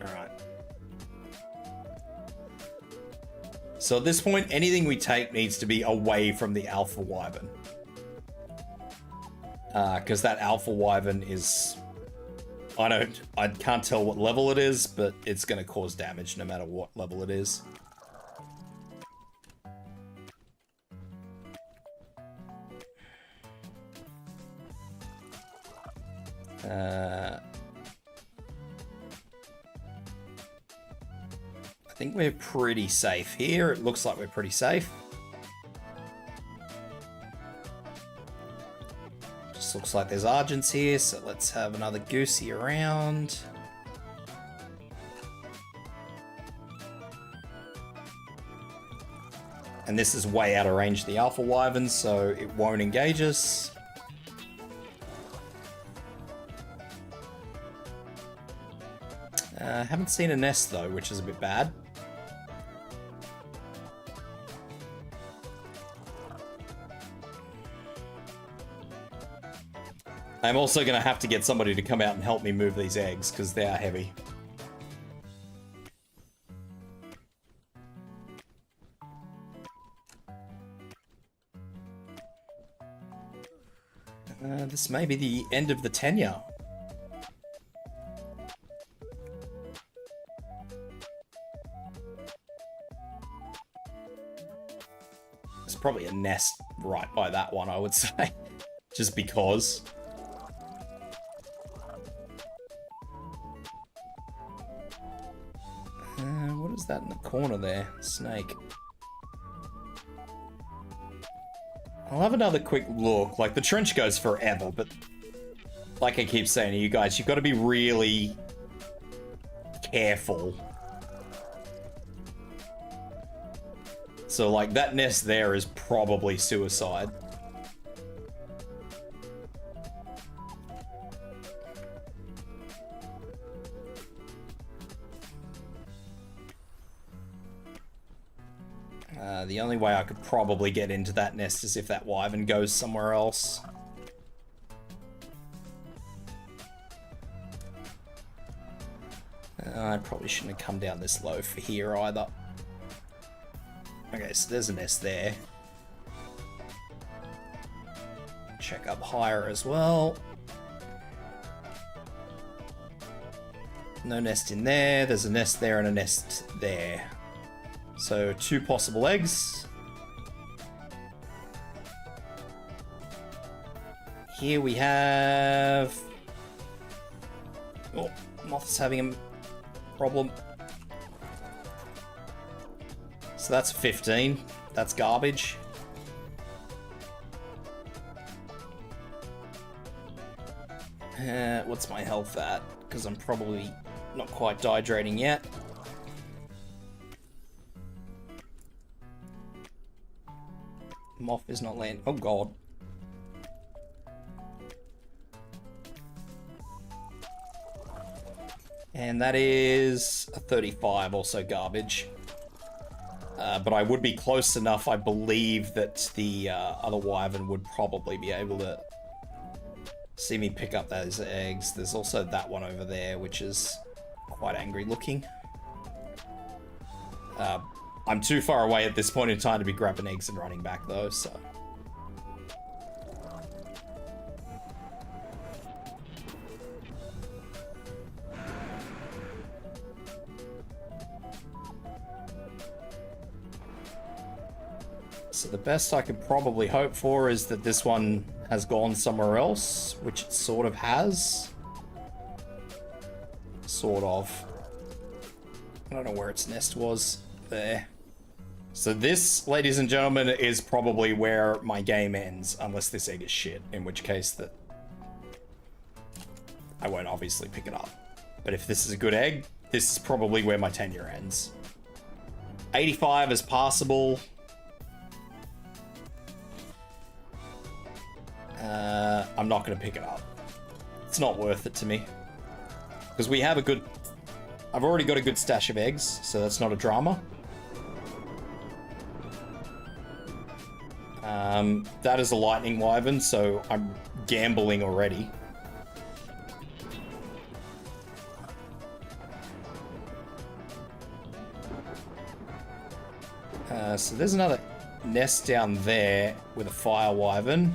Alright. So at this point, anything we take needs to be away from the alpha wyvern. Because that alpha wyvern is... I can't tell what level it is, but it's going to cause damage no matter what level it is. I think we're pretty safe here. It looks like we're pretty safe. Just looks like there's Argents here, so let's have another goosey around. And this is way out of range of the alpha wyverns, so it won't engage us. Haven't seen a nest though, which is a bit bad. I'm also going to have to get somebody to come out and help me move these eggs, because they are heavy. This may be the end of the tenure. There's probably a nest right by that one, I would say. Just because. What is that in the corner there? Snake. I'll have another quick look. Like, the trench goes forever, but like I keep saying to you guys, you've got to be really careful. So, like, that nest there is probably suicide. The only way I could probably get into that nest is if that wyvern goes somewhere else. I probably shouldn't have come down this low for here either. Okay, so there's a nest there. Check up higher as well. No nest in there. There's a nest there and a nest there. So 2 possible eggs. Here we have... Oh, moth is having a problem. So that's 15. That's garbage. What's my health at? Because I'm probably not quite dehydrating yet. Moth is not landing. Oh god. And that is a 35, also garbage. But I would be close enough, I believe, that the other wyvern would probably be able to see me pick up those eggs. There's also that one over there, which is quite angry looking. I'm too far away at this point in time to be grabbing eggs and running back though, so. So the best I could probably hope for is that this one has gone somewhere else, which it sort of has. Sort of. I don't know where its nest was. There. So this, ladies and gentlemen, is probably where my game ends, unless this egg is shit, in which case that I won't obviously pick it up. But if this is a good egg, this is probably where my tenure ends. 85 is passable. I'm not going to pick it up. It's not worth it to me. Because we have a good... I've already got a good stash of eggs, so that's not a drama. That is a lightning wyvern, so I'm gambling already. So there's another nest down there with a fire wyvern,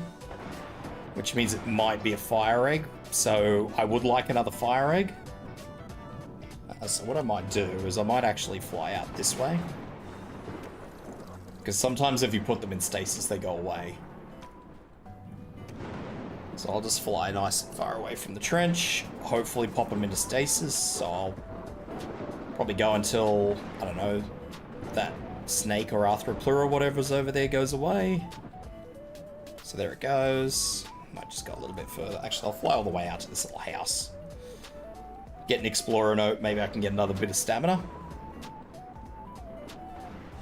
which means it might be a fire egg. So I would like another fire egg. So what I might do is I might actually fly out this way. Because sometimes if you put them in stasis, they go away. So I'll just fly nice and far away from the trench. Hopefully pop them into stasis. So I'll probably go until, I don't know, that snake or arthropleura or whatever's over there goes away. So there it goes. Might just go a little bit further. Actually, I'll fly all the way out to this little house. Get an explorer note. Maybe I can get another bit of stamina.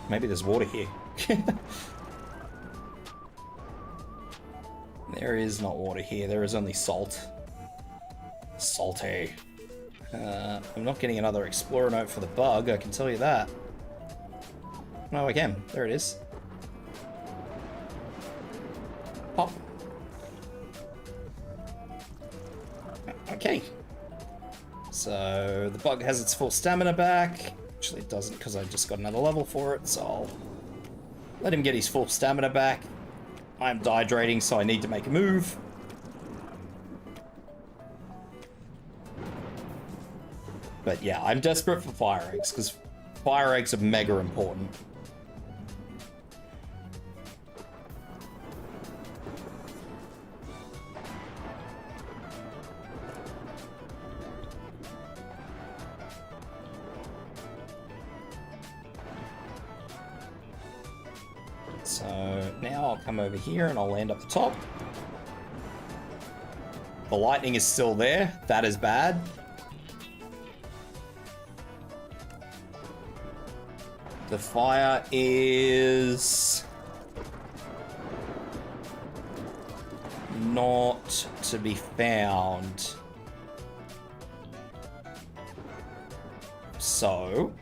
Maybe there's water here. There is not water here. There is only salt. Salty. I'm not getting another explorer note for the bug, I can tell you that. No, I can. There it is. Pop. Okay. So the bug has its full stamina back. Actually, it doesn't because I just got another level for it, so I'll let him get his full stamina back. I'm dehydrating, so I need to make a move. But yeah, I'm desperate for fire eggs, because fire eggs are mega important. So now I'll come over here and I'll land up the top. The lightning is still there. That is bad. The fire is not to be found. So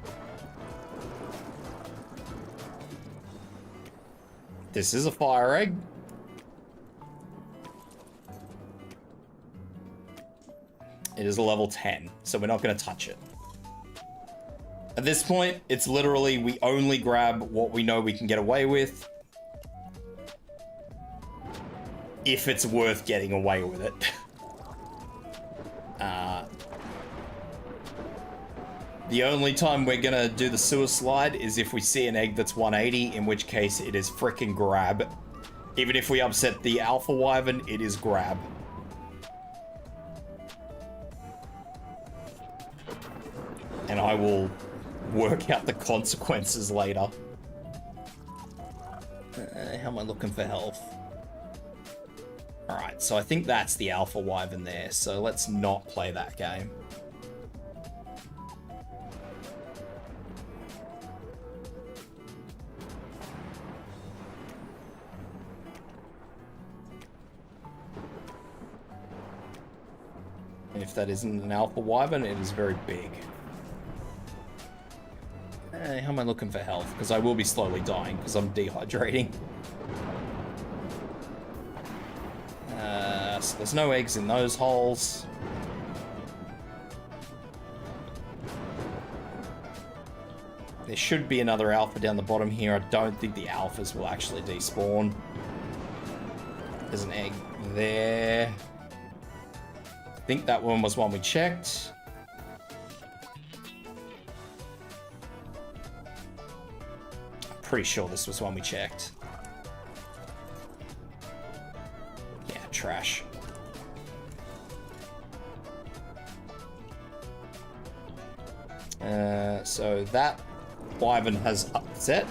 this is a fire egg. It is a level 10, so we're not going to touch it. At this point, it's literally we only grab what we know we can get away with. If it's worth getting away with it. The only time we're going to do the sewer slide is if we see an egg that's 180, in which case it is frickin' grab. Even if we upset the alpha wyvern, it is grab. And I will work out the consequences later. How am I looking for health? Alright, so I think that's the alpha wyvern there, so let's not play that game. And if that isn't an alpha wyvern, it is very big. How am I looking for health? Because I will be slowly dying because I'm dehydrating. So there's no eggs in those holes. There should be another alpha down the bottom here. I don't think the alphas will actually despawn. There's an egg there. I think that one was one we checked. Pretty sure this was one we checked. Yeah, trash. So that wyvern has upset.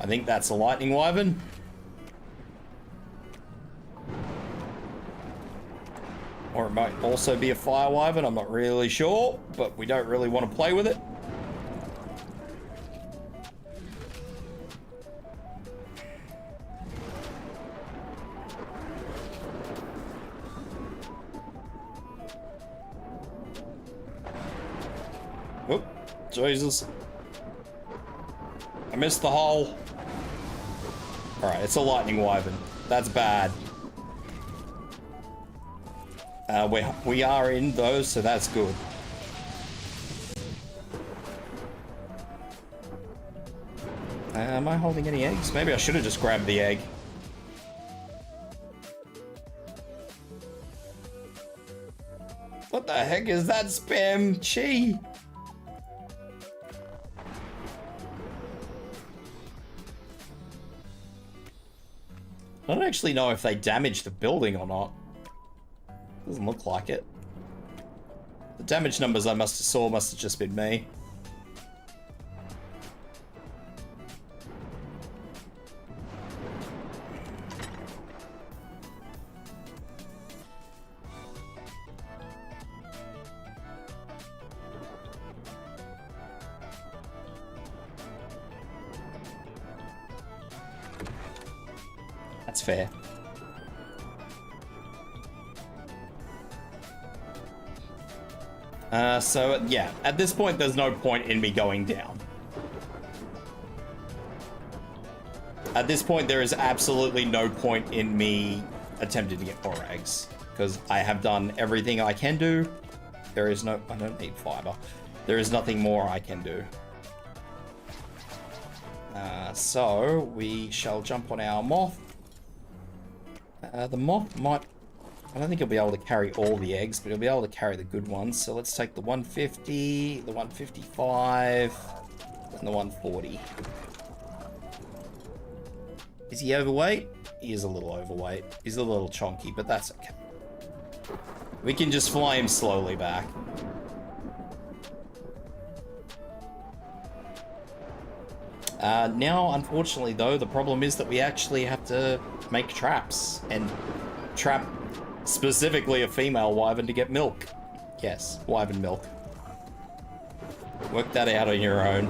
I think that's a lightning wyvern. Or it might also be a fire wyvern, I'm not really sure, but we don't really want to play with it. Oop, Jesus. I missed the hole. Alright, it's a lightning wyvern. That's bad. We are in those, so that's good. Am I holding any eggs? Maybe I should have just grabbed the egg. What the heck is that spam chi? I don't actually know if they damaged the building or not. Doesn't look like it. The damage numbers I must have just been me. That's fair. So yeah, at this point there's no point in me going down. At this point there is absolutely no point in me attempting to get more eggs, because I have done everything I can do. There is no, I don't need fiber. There is nothing more I can do. So we shall jump on our moth. The moth might I don't think he'll be able to carry all the eggs, but he'll be able to carry the good ones. So let's take the 150, the 155, and the 140. Is he overweight? He is a little overweight. He's a little chonky, but that's okay. We can just fly him slowly back. Now, unfortunately, though, the problem is that we actually have to make traps and trap specifically a female wyvern to get milk. Yes, wyvern milk. Work that out on your own.